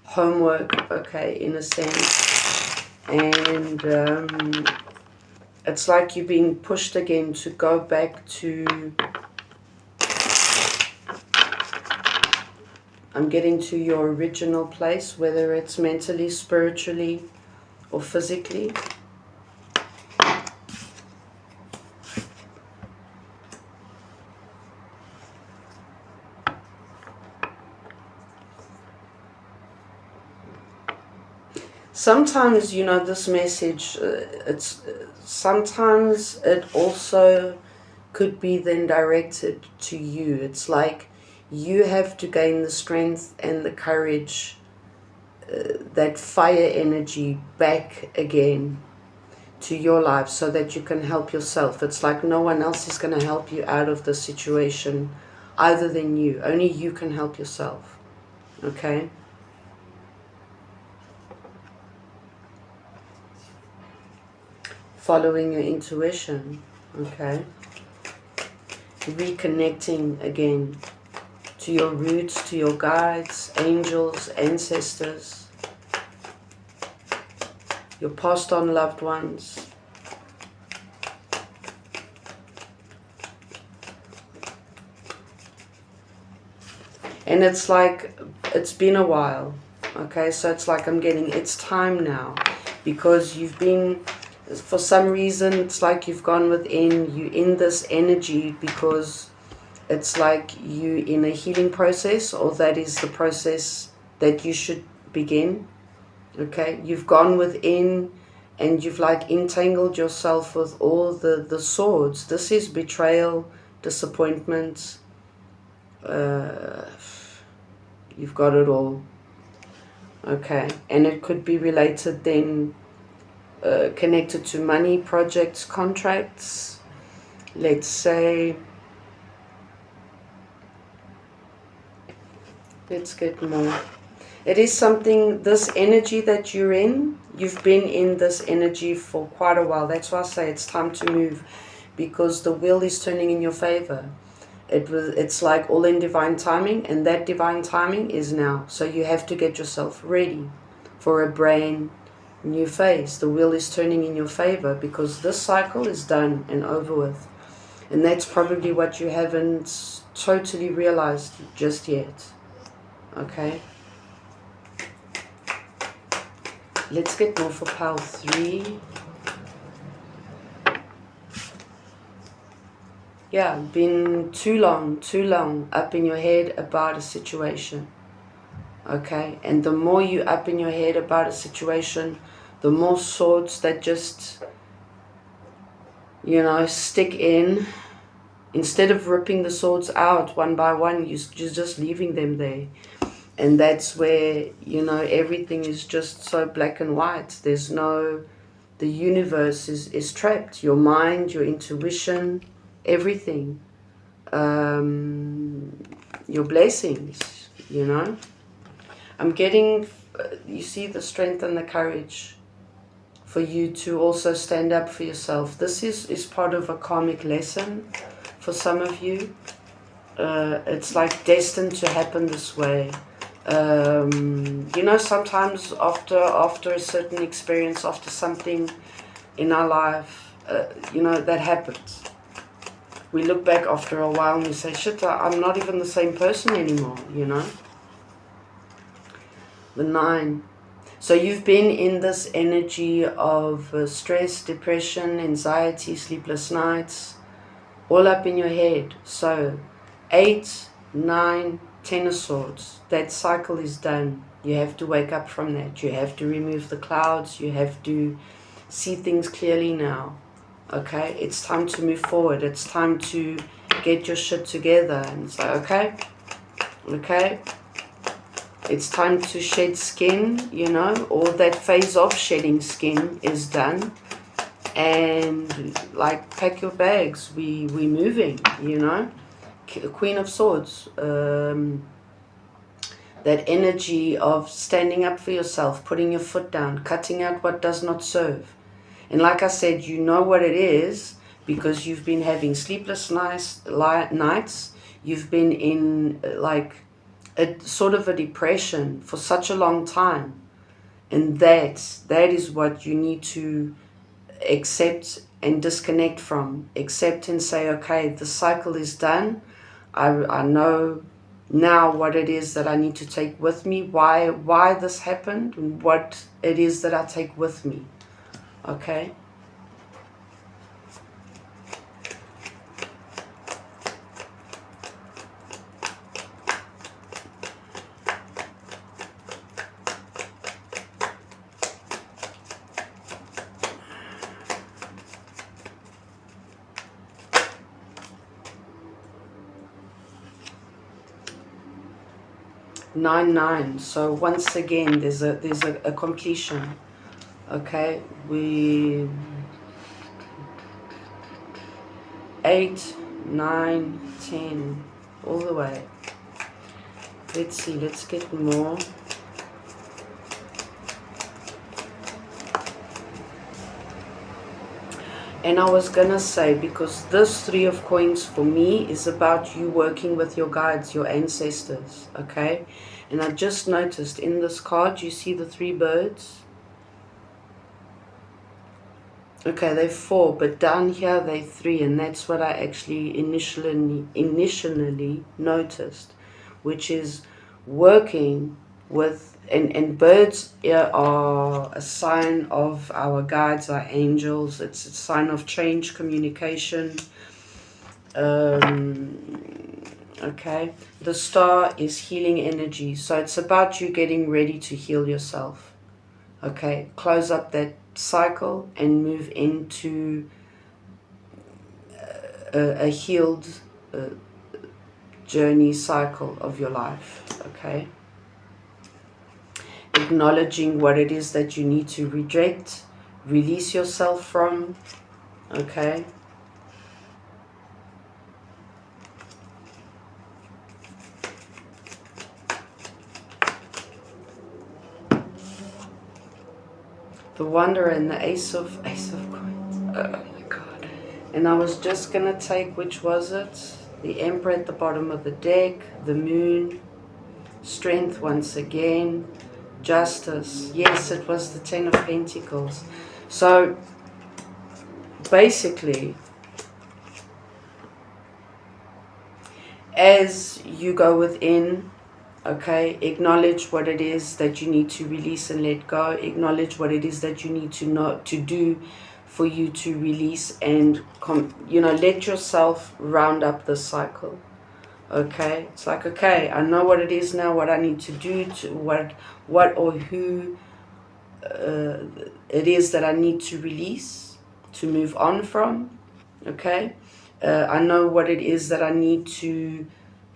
homework, okay, in a sense. And it's like you're being pushed again to go back to, I'm getting to your original place, whether it's mentally, spiritually, or physically. Sometimes, you know, this message, sometimes it also could be then directed to you. It's like you have to gain the strength and the courage, that fire energy back again to your life so that you can help yourself. It's like no one else is going to help you out of the situation other than you. Only you can help yourself. Okay? Following your intuition. Okay? Reconnecting again to your roots, to your guides, angels, ancestors, your passed on loved ones. And it's like, it's been a while. Okay, so it's like I'm getting, it's time now. Because you've been, for some reason, it's like you've gone within, you in this energy because it's like you in a healing process, or that is the process that you should begin. Okay, you've gone within and you've like entangled yourself with all the swords. This is betrayal, disappointment. You've got it all. Okay, and it could be related then, connected to money, projects, contracts. Let's say Let's get more. It is something, this energy that you're in, you've been in this energy for quite a while. That's why I say it's time to move, because the wheel is turning in your favor. It's like all in divine timing, and that divine timing is now. So you have to get yourself ready for a brand new phase. The wheel is turning in your favor because this cycle is done and over with. And that's probably what you haven't totally realized just yet. Okay. Let's get more for pile 3. Yeah, been too long up in your head about a situation. Okay, and the more you up in your head about a situation, the more swords that just, you know, stick in. Instead of ripping the swords out one by one, you're just leaving them there. And that's where, you know, everything is just so black and white. There's no, the universe is trapped. Your mind, your intuition, everything. Your blessings, you know. I'm getting, you see the strength and the courage for you to also stand up for yourself. This is part of a karmic lesson for some of you. It's like destined to happen this way. You know, sometimes after a certain experience, after something in our life, you know, that happens. We look back after a while and we say, shit, I'm not even the same person anymore, you know. The 9. So you've been in this energy of stress, depression, anxiety, sleepless nights, all up in your head. So 8, 9, 10 of swords. That cycle is done. You have to wake up from that. You have to remove the clouds. You have to see things clearly now. Okay? It's time to move forward. It's time to get your shit together. And it's like, okay? Okay? It's time to shed skin, you know. All that phase of shedding skin is done. And like, pack your bags. We're moving, you know. Queen of Swords. That energy of standing up for yourself, putting your foot down, cutting out what does not serve. And like I said, you know what it is because you've been having sleepless nights. You've been in like a sort of a depression for such a long time. And that is what you need to accept and disconnect from. Accept and say, okay, the cycle is done. I know now what it is that I need to take with me, why this happened, and what it is that I take with me. Okay? Nine. So once again, there's a completion. Okay, we 8, 9, 10, all the way. Let's see. Let's get more. And I was gonna say, because this 3 of coins for me is about you working with your guides, your ancestors, okay? And I just noticed in this card, you see the 3 birds? Okay, they're 4, but down here they're 3, and that's what I actually initially noticed, which is working with, and birds are a sign of our guides, our angels. It's a sign of change, communication. Okay, the star is healing energy, so it's about you getting ready to heal yourself. Okay, close up that cycle and move into a healed journey cycle of your life. Okay, acknowledging what it is that you need to reject, release yourself from. Okay, the Wanderer and the Ace of Coins. Oh my God. And I was just going to take, which was it? The Emperor at the bottom of the deck, the Moon, Strength once again, Justice. Yes, it was the Ten of Pentacles. So basically, as you go within, okay, acknowledge what it is that you need to release and let go. Acknowledge what it is that you need to know to do for you to release and let yourself round up the cycle. Okay, it's like, okay, I know what it is now, what I need to do, to what or who it is that I need to release, to move on from. Okay, I know what it is that I need to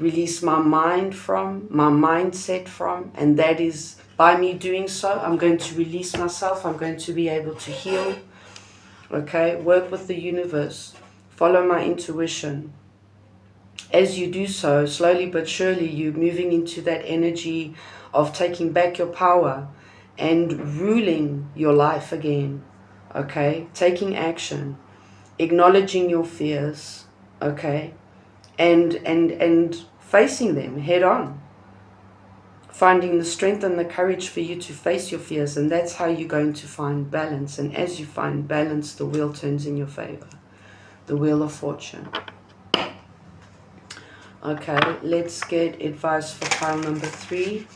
release my mind from, my mindset from, and that is by me doing so, I'm going to release myself, I'm going to be able to heal. Okay, work with the universe, follow my intuition. As you do so, slowly but surely, you're moving into that energy of taking back your power and ruling your life again. Okay, taking action, acknowledging your fears, okay, and facing them head on, finding the strength and the courage for you to face your fears. And that's how you're going to find balance. And as you find balance, the wheel turns in your favor, the wheel of fortune. Okay, let's get advice for pile number 3.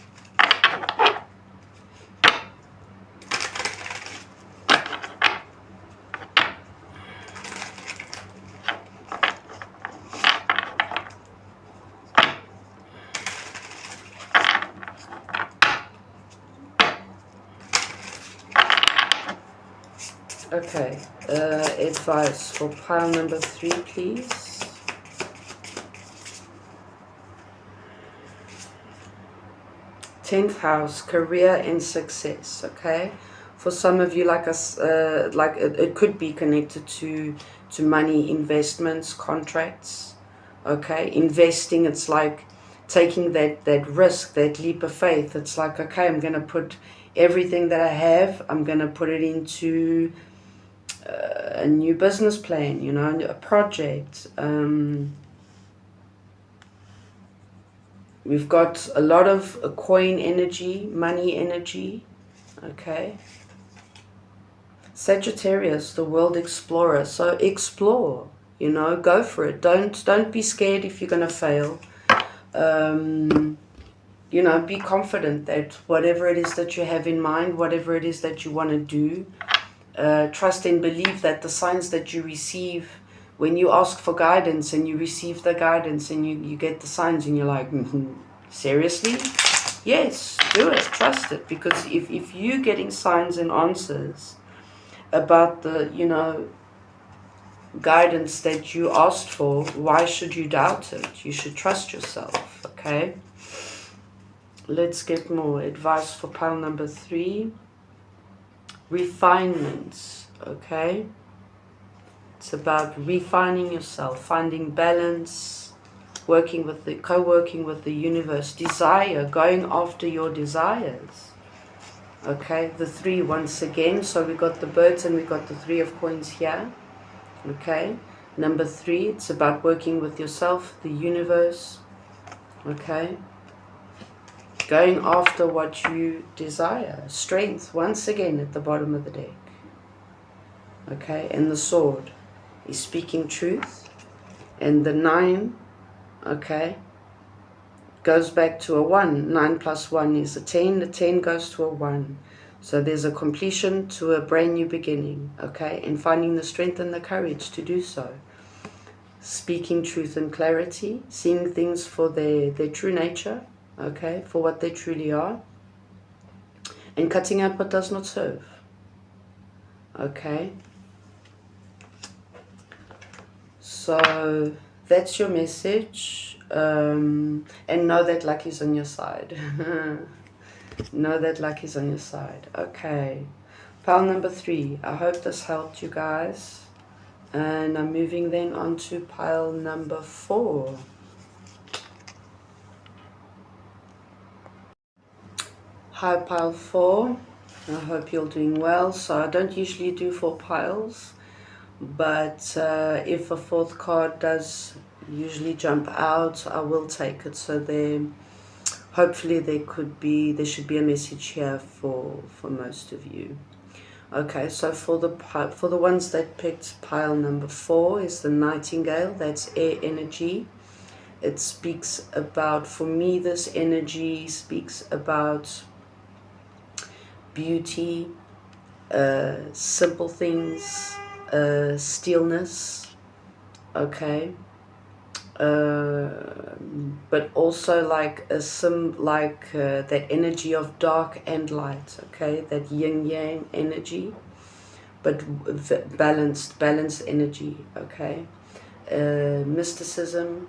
Okay, advice for pile number 3, please. 10th house, career and success. Okay, for some of you, like us, it could be connected to money, investments, contracts. Okay, investing, it's like taking that risk, that leap of faith. It's like, okay, I'm going to put everything that I have, I'm going to put it into a new business plan, a project. We've got a lot of coin energy, money energy. Okay. Sagittarius, the world explorer. So explore, go for it. Don't be scared if you're going to fail. Be confident that whatever it is that you have in mind, whatever it is that you want to do, trust and believe that the signs that you receive when you ask for guidance and you receive the guidance and you get the signs and you're like, seriously? Yes, do it, trust it. Because if you're getting signs and answers about the, guidance that you asked for, why should you doubt it? You should trust yourself, okay? Let's get more advice for pile number 3. Refinements, okay? It's about refining yourself, finding balance, co-working with the universe, desire, going after your desires. Okay, the 3 once again. So we got the birds and we got the 3 of coins here. Okay, number 3, it's about working with yourself, the universe. Okay, going after what you desire. Strength once again at the bottom of the deck. Okay, and the sword is speaking truth. And the 9, okay, goes back to a 1. 9 plus 1 is a 10. The 10 goes to a 1. So there's a completion to a brand new beginning, okay, and finding the strength and the courage to do so. Speaking truth and clarity, seeing things for their true nature, okay, for what they truly are, and cutting out what does not serve, okay. So that's your message, and know that luck is on your side. Know that luck is on your side. Okay, pile number 3. I hope this helped you guys. And I'm moving then on to pile number 4. Hi, pile 4. I hope you're doing well. So I don't usually do for piles, but if a fourth card does usually jump out, I will take it. So hopefully there should be a message here for most of you. Okay, so for the ones that picked pile number 4 is the Nightingale. That's air energy. It speaks about, for me, this energy speaks about beauty, simple things, stillness, okay, but also like that energy of dark and light, okay, that yin yang energy, but balanced energy, okay, mysticism,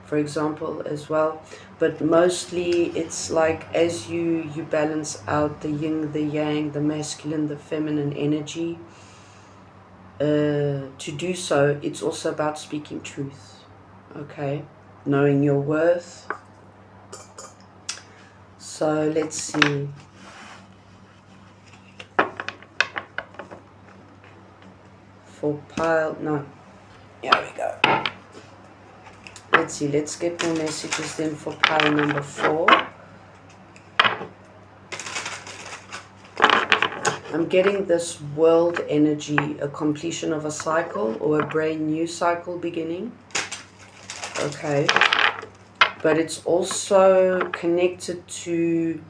for example, as well. But mostly it's like as you balance out the yin, the yang, the masculine, the feminine energy, to do so, it's also about speaking truth, okay, knowing your worth. So let's see. For pile, no, here we go. Let's see, let's get more messages then for pile number 4. I'm getting this world energy, a completion of a cycle or a brand new cycle beginning. Okay. But it's also connected to,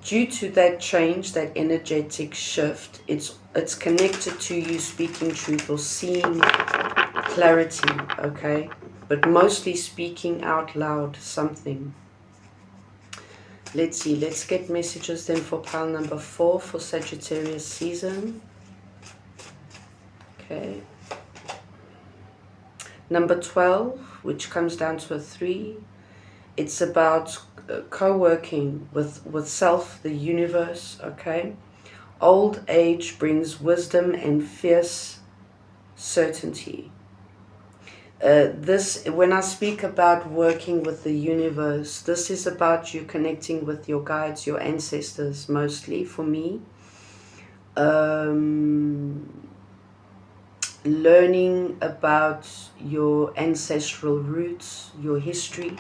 due to that change, that energetic shift, it's connected to you speaking truth or seeing clarity, okay? But mostly speaking out loud something. Let's see, let's get messages then for pile number 4 for Sagittarius season. Okay. Number 12, which comes down to a 3. It's about co-working with self, the universe, okay? Old age brings wisdom and fierce certainty. When I speak about working with the universe, this is about you connecting with your guides, your ancestors, mostly for me. Learning about your ancestral roots, your history,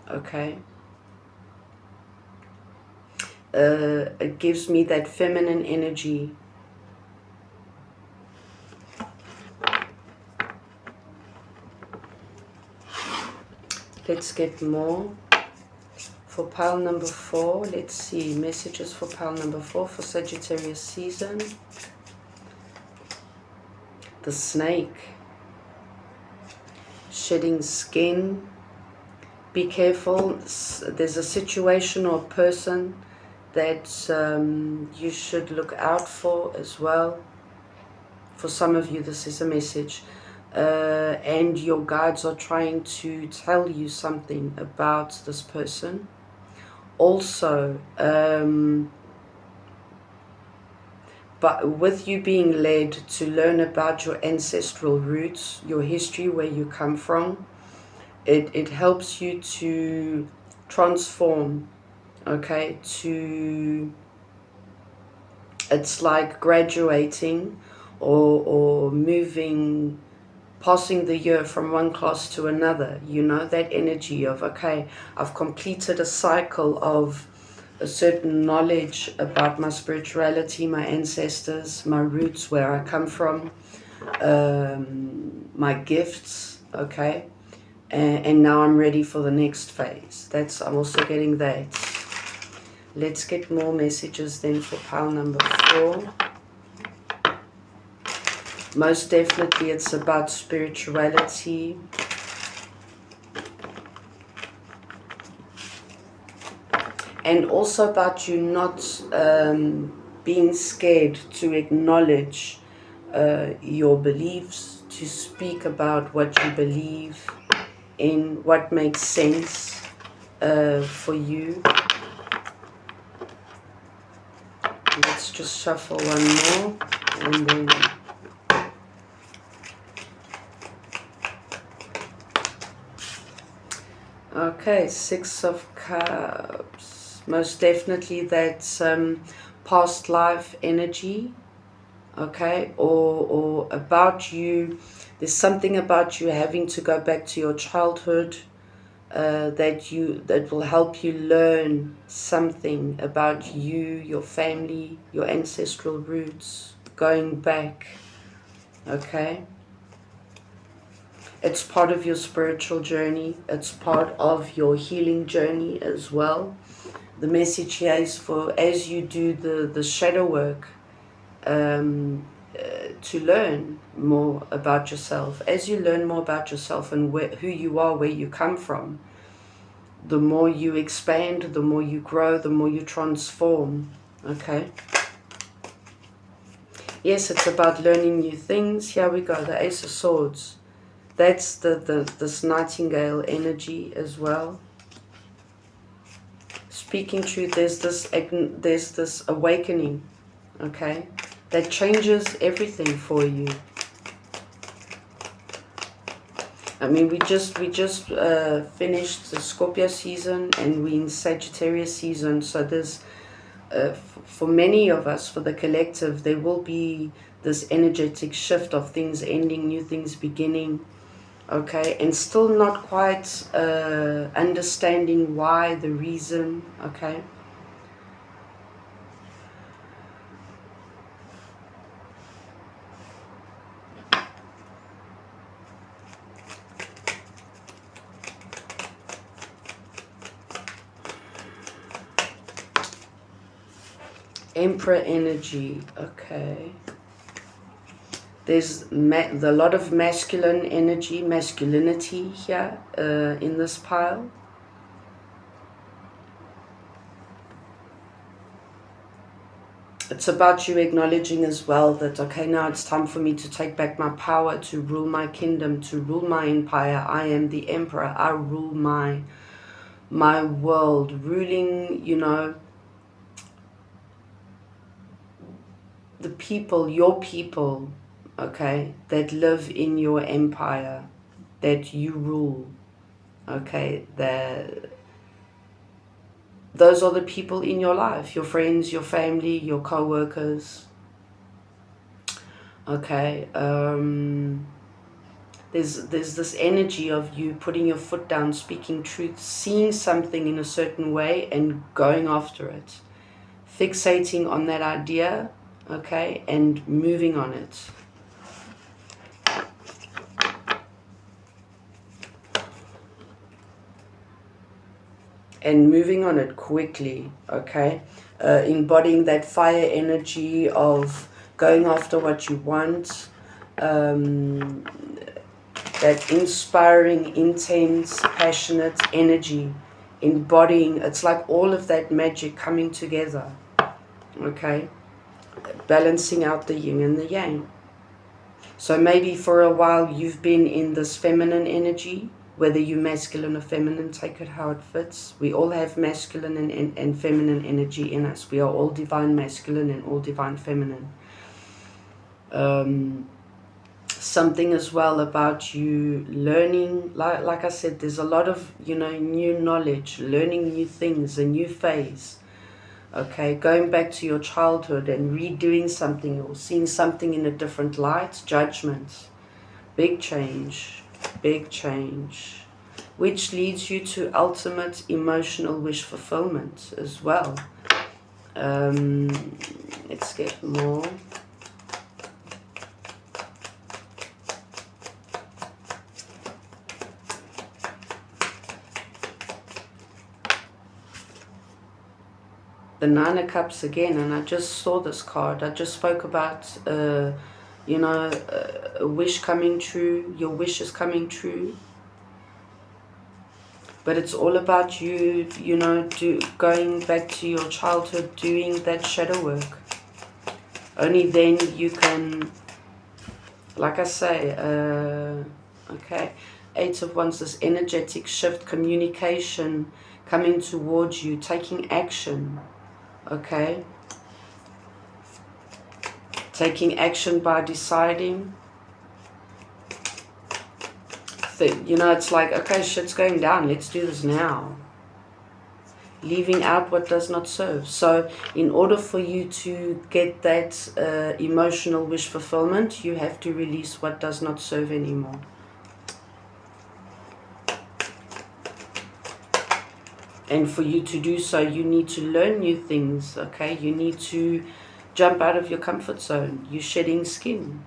okay? It gives me that feminine energy. Let's get more for pile number 4. Let's see, messages for pile number 4 for Sagittarius season. The snake, shedding skin. Be careful, there's a situation or person that you should look out for as well. For some of you, this is a message. And your guides are trying to tell you something about this person. Also, but with you being led to learn about your ancestral roots, your history, where you come from, it helps you to transform, okay, it's like graduating or moving, passing the year from one class to another, you know, that energy of, okay, I've completed a cycle of a certain knowledge about my spirituality, my ancestors, my roots, where I come from, my gifts, okay, and now I'm ready for the next phase. I'm also getting that. Let's get more messages then for pile number 4. Most definitely it's about spirituality. And also about you not being scared to acknowledge your beliefs, to speak about what you believe in, what makes sense for you. Let's just shuffle one more and then... Okay, 6 of Cups. Most definitely that's past life energy, okay, or about you. There's something about you having to go back to your childhood that will help you learn something about you, your family, your ancestral roots, going back, okay? It's part of your spiritual journey. It's part of your healing journey as well. The message here is for, as you do the shadow work, to learn more about yourself. As you learn more about yourself and who you are, where you come from, the more you expand, the more you grow, the more you transform, okay? Yes, it's about learning new things. Here we go, the Ace of Swords. That's this nightingale energy as well. Speaking truth, there's this awakening, okay, that changes everything for you. I mean, we just finished the Scorpio season and we're in Sagittarius season. So there's, for many of us, for the collective, there will be this energetic shift of things ending, new things beginning. Okay, and still not quite understanding why, the reason, okay? Emperor energy, okay. There's a lot of masculine energy, masculinity here in this pile. It's about you acknowledging as well that, okay, now it's time for me to take back my power, to rule my kingdom, to rule my empire. I am the emperor. I rule my world. Ruling, you know, the people, your people, okay, that live in your empire, that you rule, okay, those are the people in your life, your friends, your family, your co-workers, okay. There's this energy of you putting your foot down, speaking truth, seeing something in a certain way and going after it, fixating on that idea, okay, and moving on it. And moving on it quickly, okay? Embodying that fire energy of going after what you want, that inspiring, intense, passionate energy, embodying, it's like all of that magic coming together, okay? Balancing out the yin and the yang. So maybe for a while you've been in this feminine energy, whether you're masculine or feminine, take it how it fits. We all have masculine and feminine energy in us. We are all divine masculine and all divine feminine. Something as well about you learning, like I said, there's a lot of, you know, new knowledge, learning new things, a new phase. Okay, going back to your childhood and redoing something or seeing something in a different light, judgment, big change, which leads you to ultimate emotional wish fulfillment as well. Let's get more. The Nine of Cups again, and I just saw this card. I just spoke about, you know, a wish coming true, your wish is coming true. But it's all about you, you know, going back to your childhood, doing that shadow work. Only then you can, like I say, okay, Eight of Wands, this energetic shift, communication coming towards you, taking action. Okay, taking action by deciding. You know, it's like, okay, shit's going down, let's do this now. leaving out what does not serve. So in order for you to get that emotional wish fulfillment, you have to release what does not serve anymore. And for you to do so, you need to learn new things, okay? You need to jump out of your comfort zone. You're shedding skin.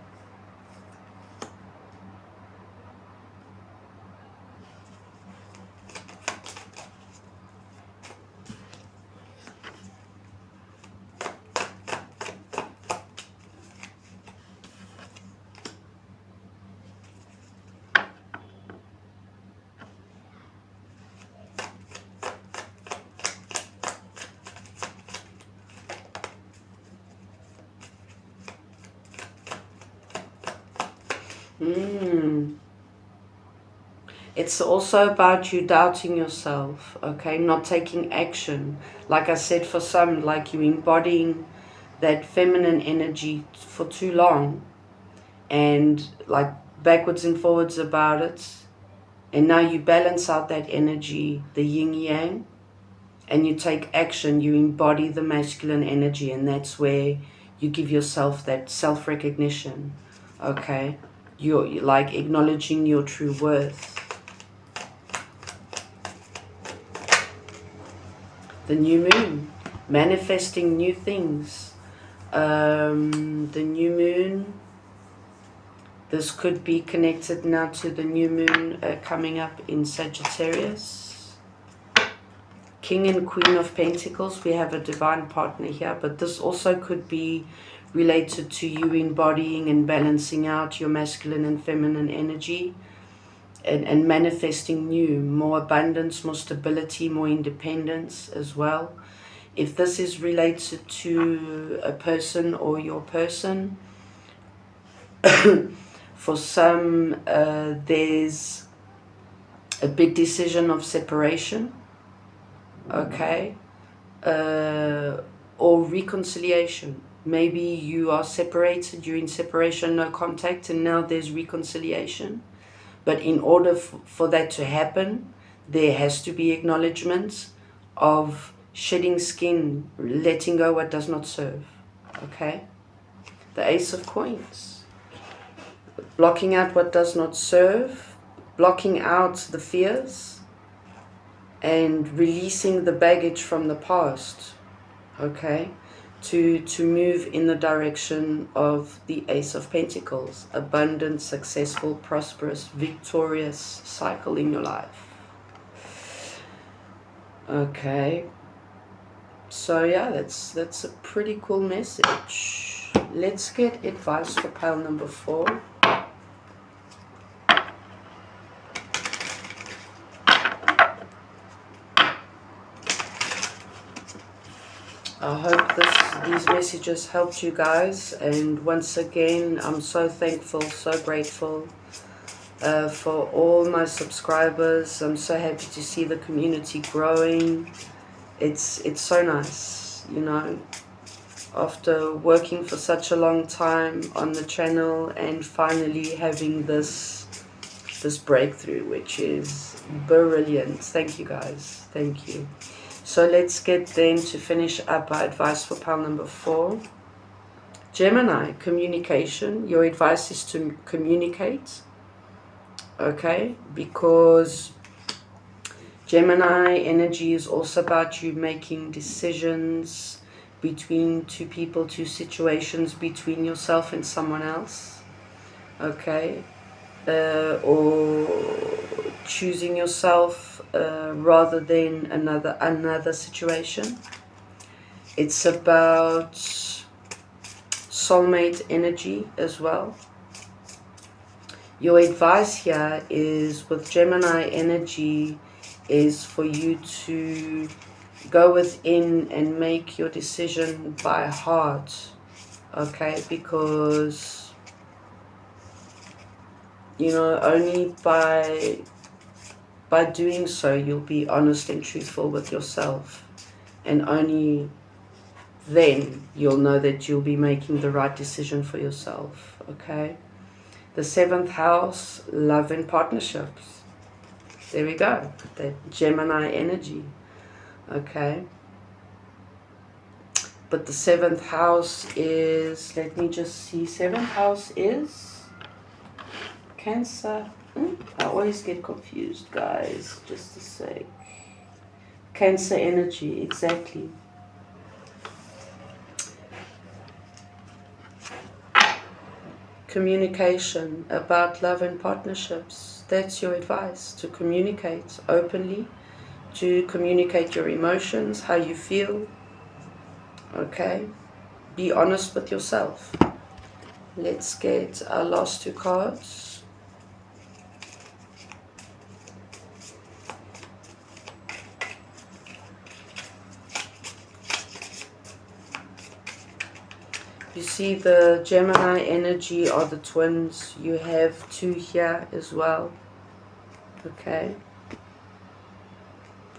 It's also about you doubting yourself, okay? Not taking action. Like I said, for some, like you embodying that feminine energy for too long and like backwards and forwards about it. And now you balance out that energy, the yin yang, and you take action, you embody the masculine energy, and that's where you give yourself that self-recognition, okay? You're like acknowledging your true worth. The new moon, manifesting new things. The new moon, this could be connected now to the new moon coming up in Sagittarius. King and Queen of Pentacles, we have a divine partner here, but this also could be related to you embodying and balancing out your masculine and feminine energy and manifesting new, more abundance, more stability, more independence as well. If this is related to a person or your person, for some there's a big decision of separation, okay, or reconciliation. Maybe you are separated, you're in separation, no contact, and now there's reconciliation. But in order for that to happen, there has to be acknowledgement of shedding skin, letting go what does not serve, okay? The Ace of Coins. Blocking out what does not serve, blocking out the fears, and releasing the baggage from the past, okay? To move in the direction of the Ace of Pentacles, abundant, successful, prosperous, victorious cycle in your life. Okay, so yeah, that's a pretty cool message. Let's get advice for pile number 4. I hope these messages helped you guys, and once again I'm so thankful, so grateful for all my subscribers. I'm so happy to see the community growing. It's so nice, you know, after working for such a long time on the channel and finally having this breakthrough, which is brilliant. Thank you guys, thank you. So let's get then to finish up our advice for pile number 4. Gemini, communication. Your advice is to communicate, okay? Because Gemini energy is also about you making decisions between two people, two situations, between yourself and someone else, okay? Or choosing yourself rather than another situation. It's about soulmate energy as well. Your advice here is with Gemini energy is for you to go within and make your decision by heart, okay? Because, you know, only by doing so you'll be honest and truthful with yourself, and only then you'll know that you'll be making the right decision for yourself, okay? The 7th house, love and partnerships. There we go, that Gemini energy. Okay. But the 7th house is, let me just see, 7th house is Cancer. I always get confused, guys, just to say. Cancer energy, exactly. Communication about love and partnerships. That's your advice, to communicate openly, to communicate your emotions, how you feel. Okay, be honest with yourself. Let's get our last 2 cards. You see the Gemini energy are the twins. You have 2 here as well. Okay.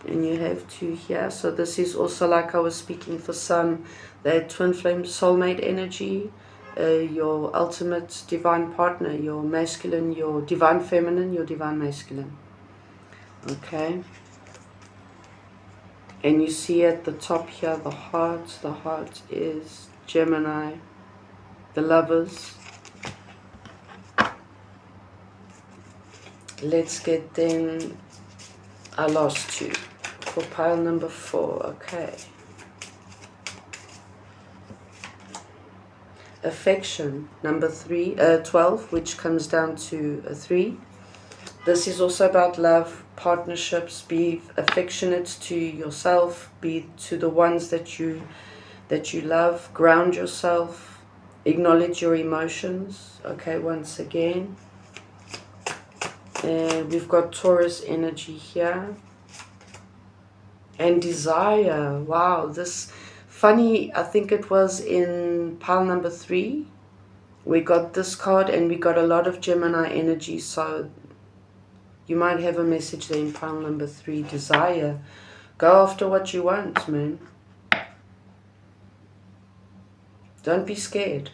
And you have 2 here. So this is also, like I was speaking for some, that twin flame soulmate energy, your ultimate divine partner, your masculine, your divine feminine, your divine masculine. Okay. And you see at the top here the heart. The heart is Gemini, the lovers. Let's get then our last 2 for pile number 4. Okay. Affection, number 12, which comes down to a 3. This is also about love, partnerships. Be affectionate to yourself, be to the ones that you love. Ground yourself, acknowledge your emotions. Okay, once again. And we've got Taurus energy here. And desire. Wow, this funny, I think it was in pile number 3. We got this card and we got a lot of Gemini energy. So you might have a message there in pile number 3. Desire. Go after what you want, man. Don't be scared.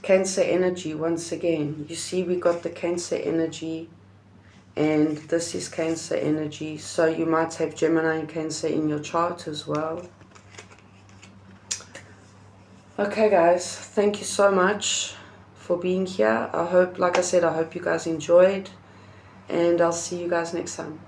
Cancer energy, once again. You see, we got the Cancer energy. And this is Cancer energy. So you might have Gemini and Cancer in your chart as well. Okay, guys. Thank you so much for being here. I hope, like I said, I hope you guys enjoyed. And I'll see you guys next time.